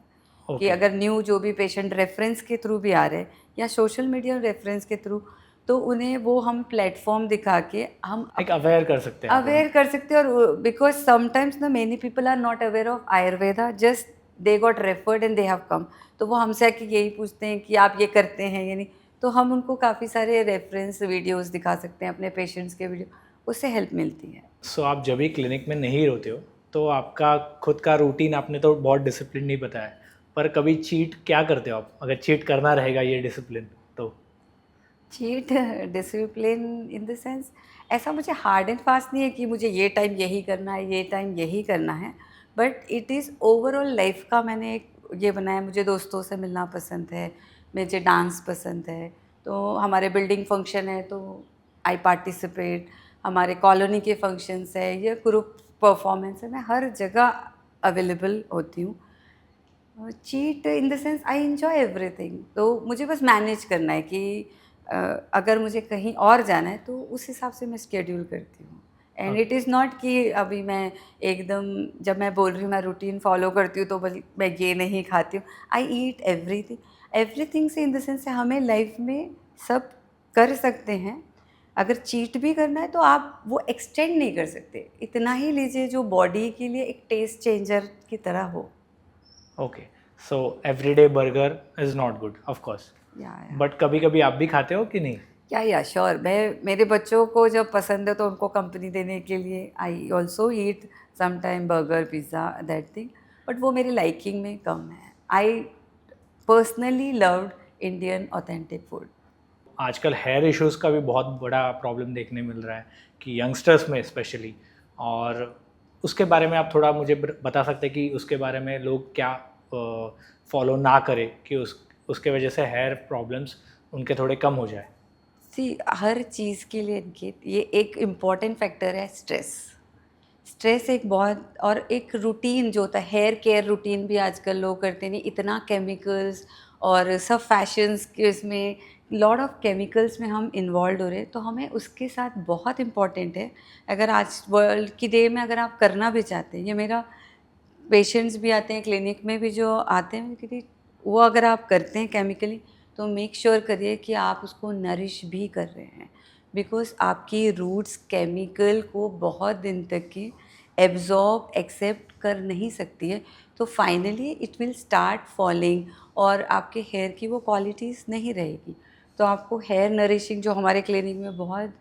कि ओके, अगर न्यू जो भी पेशेंट रेफरेंस के थ्रू भी आ रहे हैं या सोशल मीडिया रेफरेंस के थ्रू, तो उन्हें वो हम प्लेटफॉर्म दिखा के हम एक अवेयर कर सकते हैं आप अवेयर कर सकते हैं। और बिकॉज समटाइम्स ना many people are not aware of Ayurveda, just they got referred and they have come, तो वो हमसे आके यही पूछते हैं कि आप ये करते हैं या नहीं, तो हम उनको काफ़ी सारे रेफरेंस वीडियोस दिखा सकते हैं अपने पेशेंट्स के वीडियो, उससे हेल्प मिलती है। सो आप जब भी क्लिनिक में नहीं होते हो तो आपका खुद का रूटीन आपने तो बहुत डिसिप्लिन नहीं बताया, पर कभी चीट क्या करते हो आप, अगर चीट करना रहेगा ये डिसिप्लिन तो? Cheat discipline in the sense, ऐसा मुझे हार्ड एंड फास्ट नहीं है कि मुझे ये टाइम यही करना है, ये टाइम यही करना है, but it is overall life का मैंने एक ये बनाया। मुझे दोस्तों से मिलना पसंद है, मुझे डांस पसंद है, तो हमारे बिल्डिंग फंक्शन है तो आई पार्टिसिपेट, हमारे कॉलोनी के फंक्शंस है या ग्रुप परफॉर्मेंस है, मैं हर जगह अवेलेबल होती हूँ। Cheat in the sense I enjoy everything, तो मुझे बस मैनेज करना है कि अगर मुझे कहीं और जाना है तो उस हिसाब से मैं शेड्यूल करती हूँ। एंड इट इज़ नॉट कि अभी मैं एकदम, जब मैं बोल रही हूँ मैं रूटीन फॉलो करती हूँ तो बस मैं ये नहीं खाती हूँ। आई ईट एवरीथिंग, एवरीथिंग से इन द सेंस हमें लाइफ में सब कर सकते हैं। अगर चीट भी करना है तो आप वो एक्सटेंड नहीं कर सकते, इतना ही लीजिए जो बॉडी के लिए एक टेस्ट चेंजर की तरह हो। Okay, so everyday burger is not good of course, या बट कभी कभी आप भी खाते हो कि नहीं? या श्योर, मैं मेरे बच्चों को जब पसंद है तो उनको कंपनी देने के लिए I also eat some time burger pizza that thing, but वो मेरी लाइकिंग में कम है। I personally loved Indian authentic food. आजकल हेयर इश्यूज़ का भी बहुत बड़ा प्रॉब्लम देखने मिल रहा है कि यंगस्टर्स में स्पेशली, और उसके बारे में आप थोड़ा मुझे बता सकते हैं कि उसके बारे में लोग क्या फॉलो ना करें कि उसके वजह से हेयर प्रॉब्लम्स उनके थोड़े कम हो जाए? सी, हर चीज़ के लिए अंकित ये एक इम्पॉर्टेंट फैक्टर है स्ट्रेस। स्ट्रेस एक बहुत, और एक रूटीन जो होता है हेयर केयर रूटीन भी आजकल लोग करते नहीं, इतना केमिकल्स और सब फैशंस के इसमें लॉट ऑफ केमिकल्स में हम इन्वॉल्व हो रहे हैं, तो हमें उसके साथ बहुत इम्पॉर्टेंट है। अगर आज वर्ल्ड की डे में अगर आप करना भी चाहते हैं, ये मेरा पेशेंट्स भी आते हैं क्लिनिक में भी जो आते हैं क्योंकि वो अगर आप करते हैं केमिकली तो मेक श्योर करिए कि आप उसको नरिश भी कर रहे हैं, बिकॉज आपकी रूट्स केमिकल को बहुत दिन तक की एब्जॉर्ब एक्सेप्ट कर नहीं सकती है, तो finally it will start falling और आपके हेयर की वो क्वालिटीज़ नहीं रहेगी। तो आपको हेयर नरिशिंग जो हमारे क्लिनिक में बहुत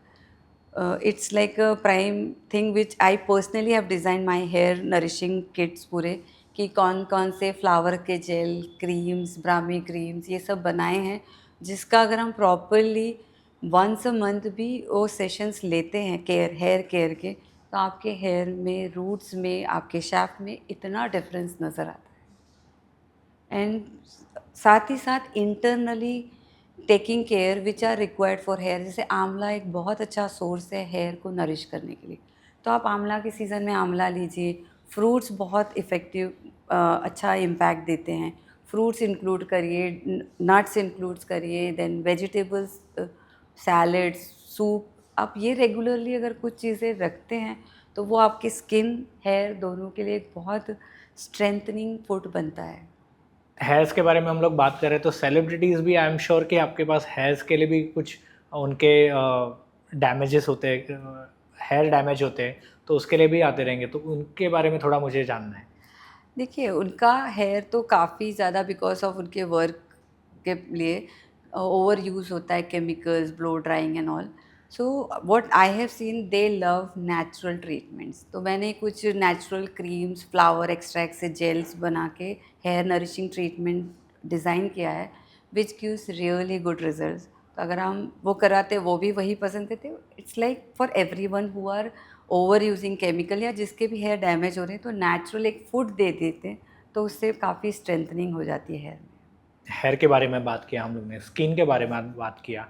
it's like a prime thing which I personally have design my hair nourishing kits पूरे, कि कौन कौन से फ्लावर के जेल क्रीम्स ब्राह्मी क्रीम्स ये सब बनाए हैं, जिसका अगर हम प्रॉपरली वंस अ मंथ भी वो सेशंस लेते हैं केयर हेयर केयर के, तो आपके हेयर में रूट्स में आपके शैफ्ट में इतना डिफरेंस नज़र आता है। एंड साथ ही साथ internally taking care which are required for hair, जैसे आंवला एक बहुत अच्छा सोर्स है हेयर को नरिश करने के लिए, तो आप आंवला के सीज़न में आंवला लीजिए। फ्रूट्स बहुत इफ़ेक्टिव अच्छा इम्पैक्ट देते हैं, फ्रूट्स इंक्लूड करिए, नट्स इंक्लूड करिए, देन वेजिटेबल्स, सैलड्स, सूप, आप ये रेगुलरली अगर कुछ चीज़ें रखते हैं तो वो आपकी स्किन हेयर दोनों के लिए एक बहुत स्ट्रेंथनिंग फूड बनता है। हेयर्स के बारे में हम लोग बात करें तो सेलिब्रिटीज़ भी आई एम श्योर कि आपके पास हेयर्स के लिए भी कुछ उनके डैमेजेस होते हैं, हेयर डैमेज होते हैं, तो उसके लिए भी आते रहेंगे, तो उनके बारे में थोड़ा मुझे जानना है। देखिए, उनका हेयर तो काफ़ी ज़्यादा बिकॉज़ ऑफ उनके वर्क के लिए ओवर यूज़ होता है chemicals, blow drawing and all. So what I have seen, they love natural treatments. तो मैंने कुछ नेचुरल क्रीम्स, फ्लावर एक्सट्रैक्ट से जेल्स बना के हेयर नरिशिंग ट्रीटमेंट डिज़ाइन किया है, which gives really good results. तो अगर हम वो कराते, वो भी वही पसंद करते। It's like for everyone who are over using chemical या जिसके भी हेयर डैमेज हो रहे हैं, तो नेचुरल एक फूड दे देते हैं, तो उससे काफ़ी स्ट्रेंथनिंग हो जाती है हेयर में। हेयर के बारे में बात किया हम लोग ने, स्किन के बारे में बात किया,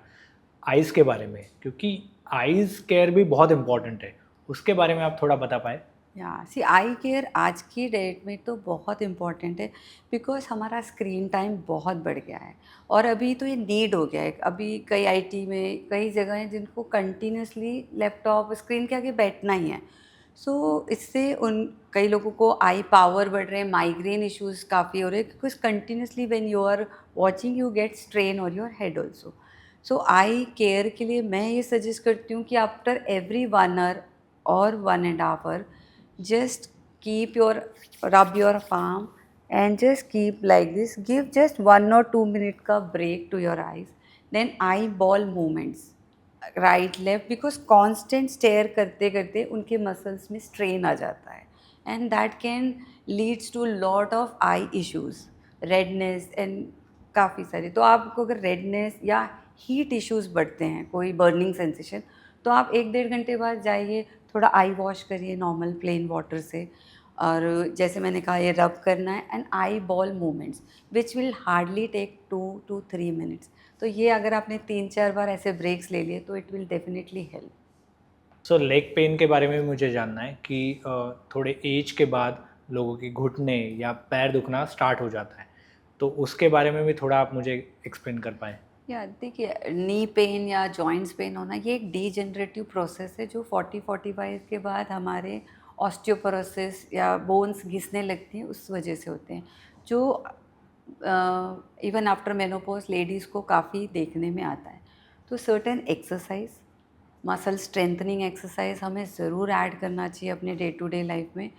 आइज़ के बारे में, क्योंकि आइज़ केयर भी बहुत इम्पॉर्टेंट है, उसके बारे में आप थोड़ा बता पाए? या सी आई केयर आज की डेट में तो बहुत इम्पॉर्टेंट है, बिकॉज हमारा स्क्रीन टाइम बहुत बढ़ गया है और अभी तो ये नीड हो गया है। अभी कई आईटी में कई जगह हैं जिनको कंटिन्यूसली लैपटॉप स्क्रीन के आगे बैठना ही है। सो इससे उन कई लोगों को आई पावर बढ़ रहे हैं, माइग्रेन इश्यूज काफ़ी हो रहे हैं, because continuously when you are watching you get strain और your head also. So I care के लिए मैं ये सजेस्ट करती हूँ कि आफ्टर एवरी 1 आवर और 1.5 our, just keep your rub your palm and just keep like this, give just 1 or 2 minute का break to your eyes, then eyeball movements right left, because constant stare करते करते उनके muscles में strain आ जाता है and that can leads to lot of eye issues, redness and काफ़ी सारे। तो आपको अगर रेडनेस या हीट इश्यूज़ बढ़ते हैं, कोई बर्निंग सेंसेशन, तो आप 1-1.5 घंटे बाद जाइए, थोड़ा आई वॉश करिए नॉर्मल प्लेन वाटर से। और जैसे मैंने कहा, ये रब करना है and eyeball movements which will hardly take 2 to 3 minutes. तो ये अगर आपने 3-4 बार ऐसे ब्रेक्स ले लिए तो it will definitely help. So leg pain के बारे में भी मुझे जानना है कि थोड़े एज के बाद लोगों के घुटने या पैर दुखना स्टार्ट हो जाता है, तो उसके बारे में भी थोड़ा आप मुझे एक्सप्लेन कर पाएँ? या देखिए, नी पेन या जॉइंट्स पेन होना ये एक डीजेनरेटिव प्रोसेस है जो 40-45 के बाद हमारे ऑस्टियोपोरोसिस या बोन्स घिसने लगती हैं, उस वजह से होते हैं, जो इवन आफ्टर मेनोपॉज लेडीज़ को काफ़ी देखने में आता है। तो certain exercise, muscle strengthening exercise हमें ज़रूर ऐड करना चाहिए अपने डे टू डे लाइफ में।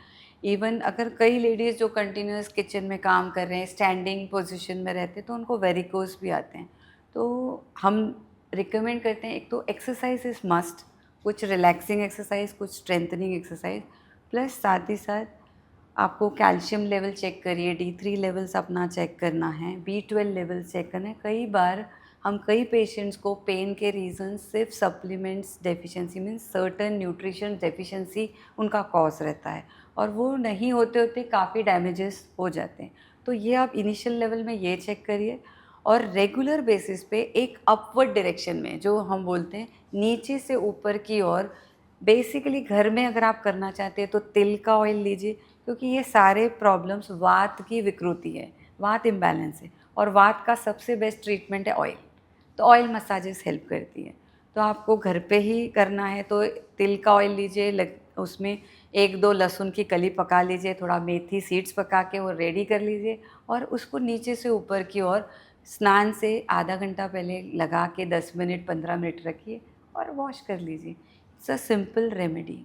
इवन अगर कई लेडीज़ जो कंटिन्यूस किचन में काम कर रहे हैं, स्टैंडिंग पोजीशन में रहते हैं, तो उनको वेरिकोज भी आते हैं। तो हम रिकमेंड करते हैं, एक तो एक्सरसाइज इज़ मस्ट, कुछ रिलैक्सिंग एक्सरसाइज, कुछ स्ट्रेंथनिंग एक्सरसाइज, प्लस साथ ही साथ आपको कैल्शियम लेवल चेक करिए, D3 लेवल्स अपना चेक करना है, B12 लेवल चेक करना है। कई बार हम कई पेशेंट्स को पेन के रीज़न सिर्फ supplements deficiency means certain nutrition deficiency उनका कॉज रहता है और वो नहीं होते होते काफ़ी डैमेजेस हो जाते हैं। तो ये आप इनिशियल लेवल में ये चेक करिए और रेगुलर बेसिस पे एक अपवर्ड डायरेक्शन में, जो हम बोलते हैं नीचे से ऊपर की ओर, बेसिकली घर में अगर आप करना चाहते हैं तो तिल का ऑयल लीजिए, क्योंकि ये सारे प्रॉब्लम्स वात की विकृति है, वात इम्बैलेंस है और वात का सबसे बेस्ट ट्रीटमेंट है ऑयल। तो ऑयल मसाजेस हेल्प करती हैं। तो आपको घर पे ही करना है तो तिल का ऑयल लीजिए, उसमें 1-2 लहसुन की कली पका लीजिए, थोड़ा मेथी सीड्स पका के वो रेडी कर लीजिए और उसको नीचे से ऊपर की ओर स्नान से आधा घंटा पहले लगा के 10 मिनट 15 मिनट रखिए और वॉश कर लीजिए। It's a simple remedy.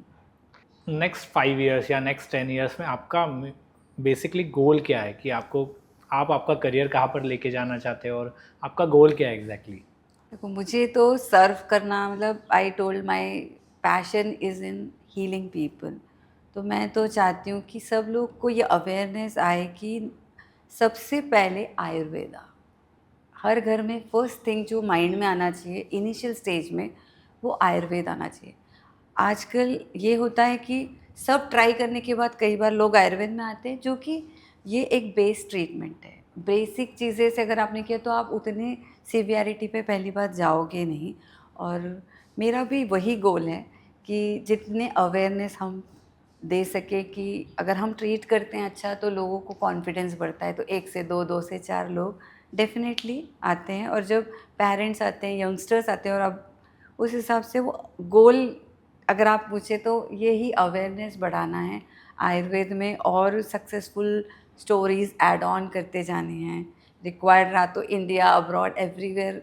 Next 5 years या नेक्स्ट 10 इयर्स में आपका बेसिकली गोल क्या है कि आप आपका करियर कहाँ पर लेके जाना चाहते हो और आपका गोल क्या है एग्जैक्टली? देखो, मुझे तो सर्व करना, मतलब I told my passion is in healing people. तो मैं तो चाहती हूँ कि सब लोग को ये अवेयरनेस आए कि सबसे पहले आयुर्वेदा हर घर में फर्स्ट थिंग जो माइंड में आना चाहिए इनिशियल स्टेज में, वो आयुर्वेद आना चाहिए। आजकल ये होता है कि सब ट्राई करने के बाद कई बार लोग आयुर्वेद में आते हैं, जो कि ये एक बेस ट्रीटमेंट है। बेसिक चीज़ें से अगर आपने किया तो आप उतने सीवियरिटी पे पहली बार जाओगे नहीं। और मेरा भी वही गोल है कि जितने अवेयरनेस हम दे सके कि अगर हम ट्रीट करते हैं अच्छा तो लोगों को कॉन्फिडेंस बढ़ता है, तो 1 से 2, 2 से 4 लोग डेफिनेटली आते हैं। और जब पेरेंट्स आते हैं, यंगस्टर्स आते हैं, और अब उस हिसाब से वो गोल, अगर आप पूछे तो यही अवेयरनेस बढ़ाना है आयुर्वेद में, और सक्सेसफुल स्टोरीज़ ऐड ऑन करते जाने हैं। रिक्वायर्ड रहा तो इंडिया, अब्रॉड, एवरीवेयर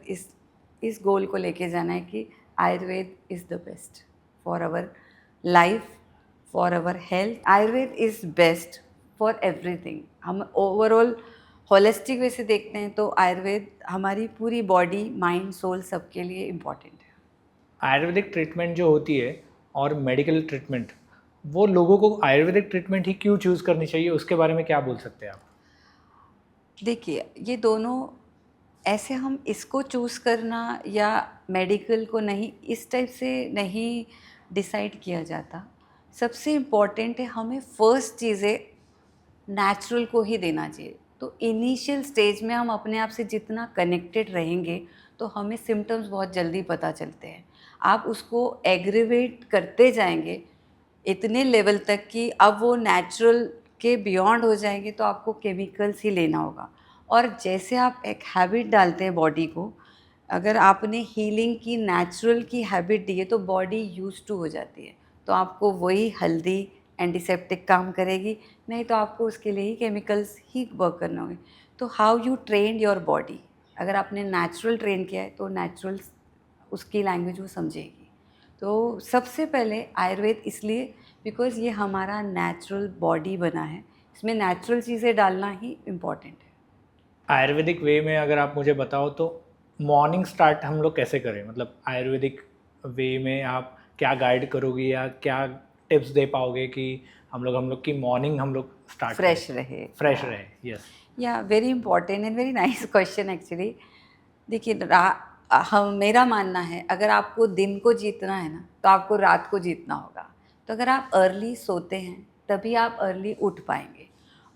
इस गोल को लेके जाना है कि Ayurveda is the best for our life, for our health. Ayurveda is best for everything. हम ओवरऑल होलिस्टिक वे से देखते हैं तो आयुर्वेद हमारी पूरी बॉडी, माइंड, सोल सबके लिए इम्पॉर्टेंट है। आयुर्वेदिक ट्रीटमेंट जो होती है और मेडिकल ट्रीटमेंट, वो लोगों को आयुर्वेदिक ट्रीटमेंट ही क्यों चूज़ करनी चाहिए, उसके बारे में क्या बोल सकते हैं आप? देखिए, ये दोनों ऐसे हम इसको चूज़ करना या मेडिकल को नहीं, इस टाइप से नहीं डिसाइड किया जाता। सबसे इम्पॉर्टेंट है हमें फर्स्ट चीज़ें नेचुरल को ही देना चाहिए। तो इनिशियल स्टेज में हम अपने आप से जितना कनेक्टेड रहेंगे तो हमें सिम्टम्स बहुत जल्दी पता चलते हैं। आप उसको एग्रीवेट करते जाएंगे इतने लेवल तक कि अब वो नेचुरल के बियॉन्ड हो जाएंगे तो आपको केमिकल्स ही लेना होगा। और जैसे आप एक हैबिट डालते हैं बॉडी को, अगर आपने हीलिंग की, नेचुरल की हैबिट दी है तो बॉडी यूज टू हो जाती है। तो आपको वही हल्दी एंटीसेप्टिक काम करेगी, नहीं तो आपको उसके लिए ही केमिकल्स ही वर्क करना होंगे। तो how you train your body, अगर आपने नेचुरल ट्रेन किया है तो नेचुरल उसकी लैंग्वेज वो समझेगी। तो सबसे पहले आयुर्वेद इसलिए बिकॉज़ ये हमारा नेचुरल बॉडी बना है, इसमें नेचुरल चीज़ें डालना ही इम्पॉर्टेंट है। आयुर्वेदिक वे में अगर आप मुझे बताओ तो मॉर्निंग स्टार्ट हम लोग कैसे करें? मतलब आयुर्वेदिक वे में आप क्या गाइड करोगे या क्या टिप्स दे पाओगे कि हम लोग की मॉर्निंग हम लोग स्टार्ट करें फ्रेश रहे। फ्रेश रहे? यस। या very important and very nice question actually. देखिए, हम, मेरा मानना है अगर आपको दिन को जीतना है ना तो आपको रात को जीतना होगा। तो अगर आप अर्ली सोते हैं तभी आप अर्ली उठ पाएंगे।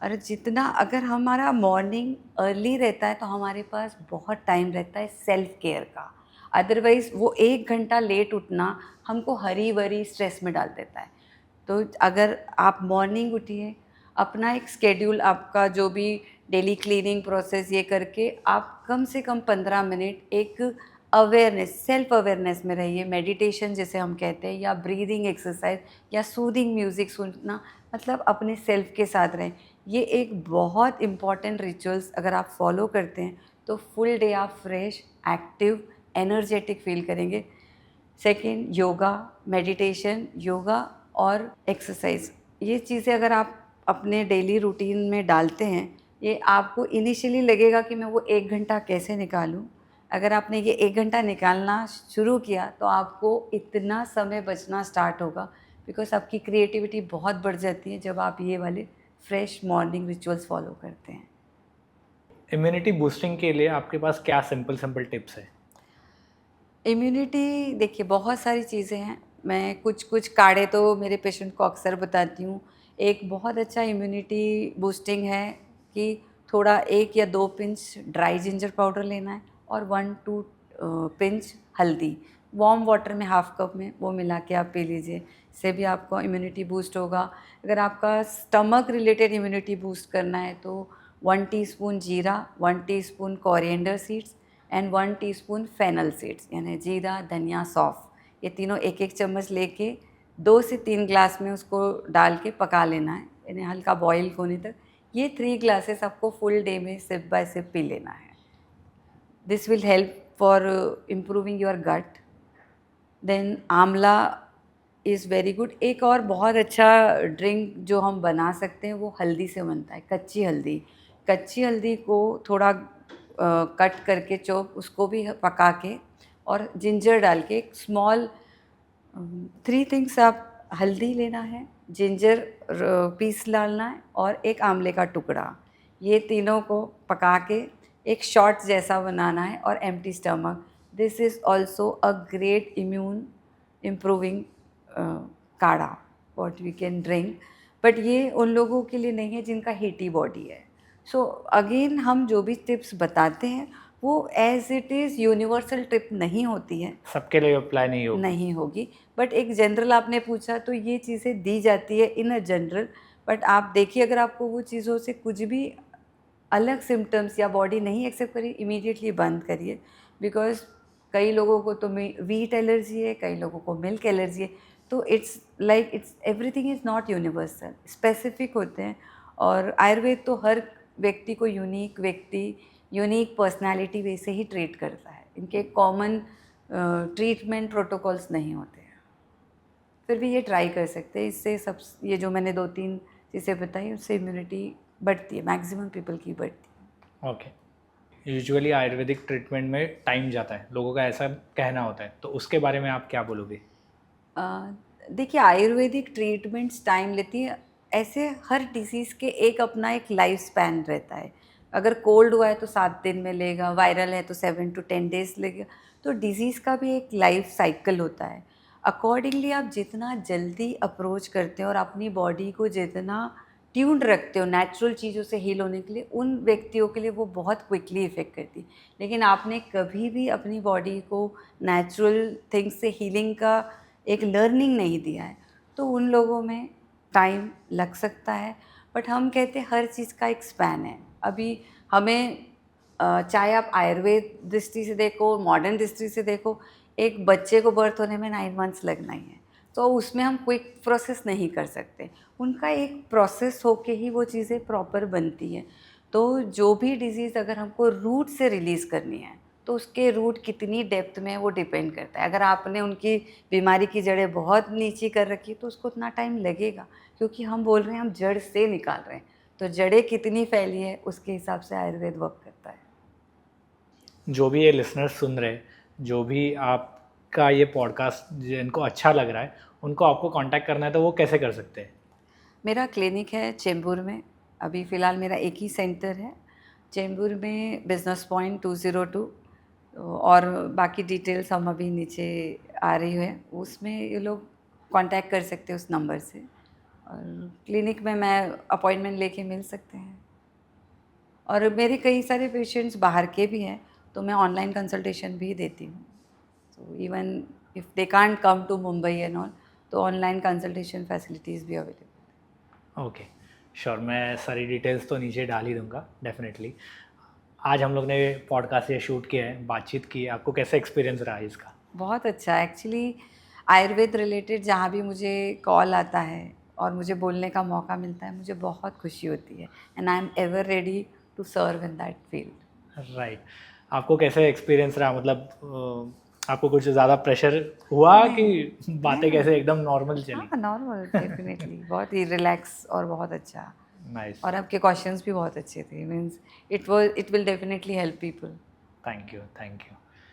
और जितना अगर हमारा मॉर्निंग अर्ली रहता है तो हमारे पास बहुत टाइम रहता है सेल्फ केयर का। अदरवाइज़ वो 1 घंटा लेट उठना हमको हरी भरी स्ट्रेस में डाल देता है। तो अगर आप मॉर्निंग उठिए, अपना एक स्केड्यूल, आपका जो भी डेली क्लीनिंग प्रोसेस ये करके आप कम से कम 15 मिनट एक अवेयरनेस, सेल्फ अवेयरनेस में रहिए। मेडिटेशन जिसे हम कहते हैं, या ब्रीदिंग एक्सरसाइज, या सूदिंग म्यूज़िक सुनना, मतलब अपने सेल्फ के साथ रहें। ये एक बहुत इम्पॉर्टेंट रिचुअल्स अगर आप फॉलो करते हैं तो फुल डे आप फ्रेश, एक्टिव, एनर्जेटिक फील करेंगे। सेकंड, योगा, मेडिटेशन, योगा और एक्सरसाइज, ये चीज़ें अगर आप अपने डेली रूटीन में डालते हैं, ये आपको इनिशियली लगेगा कि मैं वो 1 घंटा कैसे निकालूं। अगर आपने ये 1 घंटा निकालना शुरू किया तो आपको इतना समय बचना स्टार्ट होगा, बिकॉज आपकी क्रिएटिविटी बहुत बढ़ जाती है जब आप ये वाले फ्रेश मॉर्निंग रिचुअल्स फॉलो करते हैं। इम्यूनिटी बूस्टिंग के लिए आपके पास क्या सिंपल सिंपल टिप्स है? इम्यूनिटी, देखिए बहुत सारी चीज़ें हैं। मैं कुछ कुछ काढ़े तो मेरे पेशेंट को अक्सर बताती हूँ। एक बहुत अच्छा इम्यूनिटी बूस्टिंग है कि थोड़ा 1 या 2 पिंच ड्राई जिंजर पाउडर लेना है और 1-2 पिंच हल्दी, वार्म वाटर में हाफ कप में वो मिला के आप पी लीजिए। इससे भी आपको इम्यूनिटी बूस्ट होगा। अगर आपका स्टमक रिलेटेड इम्यूनिटी बूस्ट करना है तो 1 teaspoon jeera, 1 teaspoon coriander seeds and 1 teaspoon fennel seeds, यानी जीरा, धनिया, सौंफ, ये तीनों 1-1 चम्मच लेके 2 से 3 ग्लास में उसको डाल के पका लेना है, यानी हल्का बॉईल होने तक। ये 3 ग्लासेस आपको फुल डे में सिप बाय सिप पी लेना है। This will help for improving your gut. Then amla is very good. एक और बहुत अच्छा ड्रिंक जो हम बना सकते हैं वो हल्दी से बनता है, कच्ची हल्दी। कच्ची हल्दी को थोड़ा कट करके चॉप, उसको भी पका के और जिंजर डाल के एक स्मॉल 3 थिंग्स, आप हल्दी लेना है, जिंजर पीस डालना है और एक आंवले का टुकड़ा, ये तीनों को पका के एक शॉट जैसा बनाना है और empty stomach. This is also a great immune improving kadha what we can drink. But ये उन लोगों के लिए नहीं है जिनका हीटी बॉडी है। सो अगेन, हम जो भी टिप्स बताते हैं वो as it is universal tip नहीं होती है, सबके लिए अप्लाई नहीं होगी। नहीं होगी। बट एक जनरल आपने पूछा तो ये चीज़ें दी जाती है इन अ जनरल। बट आप देखिए, अगर आपको वो चीज़ों से कुछ भी अलग सिम्टम्स या बॉडी नहीं एक्सेप्ट करी, इमीडिएटली बंद करिए। बिकॉज कई लोगों को तो वीट एलर्जी है, कई लोगों को मिल्क एलर्जी है। तो it's like it's everything is not universal, specific होते हैं। और आयुर्वेद तो हर व्यक्ति को यूनिक पर्सनालिटी वैसे ही ट्रीट करता है। इनके कॉमन ट्रीटमेंट प्रोटोकॉल्स नहीं होते हैं। फिर भी ये ट्राई कर सकते हैं। इससे सब, ये जो मैंने 2-3 चीज़ें बताई, उससे इम्यूनिटी बढ़ती है, मैक्सिमम पीपल की बढ़ती है। ओके। यूजुअली आयुर्वेदिक ट्रीटमेंट में टाइम जाता है, लोगों का ऐसा कहना होता है, तो उसके बारे में आप क्या बोलोगे? अ, देखिए आयुर्वेदिक ट्रीटमेंट्स टाइम लेती है। ऐसे हर डिसीज़ के एक अपना एक लाइफ स्पैन रहता है। अगर कोल्ड हुआ है तो 7 दिन में लेगा, वायरल है तो 7 टू 10 डेज़ लेगा। तो डिसीज़ का भी एक लाइफ साइकिल होता है। अकॉर्डिंगली आप जितना जल्दी अप्रोच करते हो और अपनी बॉडी को जितना ट्यून्ड रखते हो नेचुरल चीज़ों से हील होने के लिए, उन व्यक्तियों के लिए वो बहुत क्विकली इफ़ेक्ट करती है। लेकिन आपने कभी भी अपनी बॉडी को नेचुरल थिंग्स से हीलिंग का एक लर्निंग नहीं दिया है, तो उन लोगों में टाइम लग सकता है। बट हम कहते हैं हर चीज़ का एक स्पैन है। अभी हमें चाहे आप आयुर्वेद दृष्टि से देखो, मॉडर्न दृष्टि से देखो, एक बच्चे को बर्थ होने में 9 मंथ्स लगना ही है। तो उसमें हम क्विक प्रोसेस नहीं कर सकते। उनका एक प्रोसेस होके ही वो चीज़ें प्रॉपर बनती हैं। तो जो भी डिज़ीज़ अगर हमको रूट से रिलीज़ करनी है, तो उसके रूट कितनी डेप्थ में है वो डिपेंड करता है। अगर आपने उनकी बीमारी की जड़ें बहुत नीची कर रखी है तो उसको उतना टाइम लगेगा, क्योंकि हम बोल रहे हैं हम जड़ से निकाल रहे हैं। तो जड़ें कितनी फैली है उसके हिसाब से आयुर्वेद वर्क करता है। जो भी ये लिसनर्स सुन रहे हैं, जो भी आपका ये पॉडकास्ट जिनको अच्छा लग रहा है, उनको आपको कांटेक्ट करना है तो वो कैसे कर सकते हैं? मेरा क्लिनिक है चेंबूर में। अभी फ़िलहाल मेरा एक ही सेंटर है चेंबूर में, बिज़नेस पॉइंट 202। और बाकी डिटेल्स हम अभी नीचे आ रही है, उसमें ये लोग कांटेक्ट कर सकते हैं उस नंबर से। और क्लिनिक में मैं अपॉइंटमेंट लेके मिल सकते हैं। और मेरे कई सारे पेशेंट्स बाहर के भी हैं, तो मैं ऑनलाइन कंसल्टेशन भी देती हूँ। So even if they can't come to Mumbai and all, तो ऑनलाइन कंसल्टेशन फैसिलिटीज़ भी अवेलेबल। ओके, श्योर, मैं सारी डिटेल्स तो नीचे डाल ही दूँगा डेफ़िनेटली। आज हम लोग ने पॉडकास्ट ये शूट किया है, बातचीत की है, आपको कैसा एक्सपीरियंस रहा है इसका? बहुत अच्छा एक्चुअली। आयुर्वेद रिलेटेड जहाँ भी मुझे कॉल आता है और मुझे बोलने का मौका मिलता है, मुझे बहुत खुशी होती है। And I am ever ready to serve in that field. Right. आपको कैसा एक्सपीरियंस रहा, मतलब आपको कुछ ज़्यादा प्रेशर हुआ कि नहीं, बातें नहीं। कैसे एकदम नॉर्मल चली? हाँ, नॉर्मल डेफ़िनेटली बहुत ही रिलैक्स और बहुत अच्छा। नाइस। और आपके क्वेश्चंस भी बहुत अच्छे थे। Means it will definitely help people. Thank you, thank you.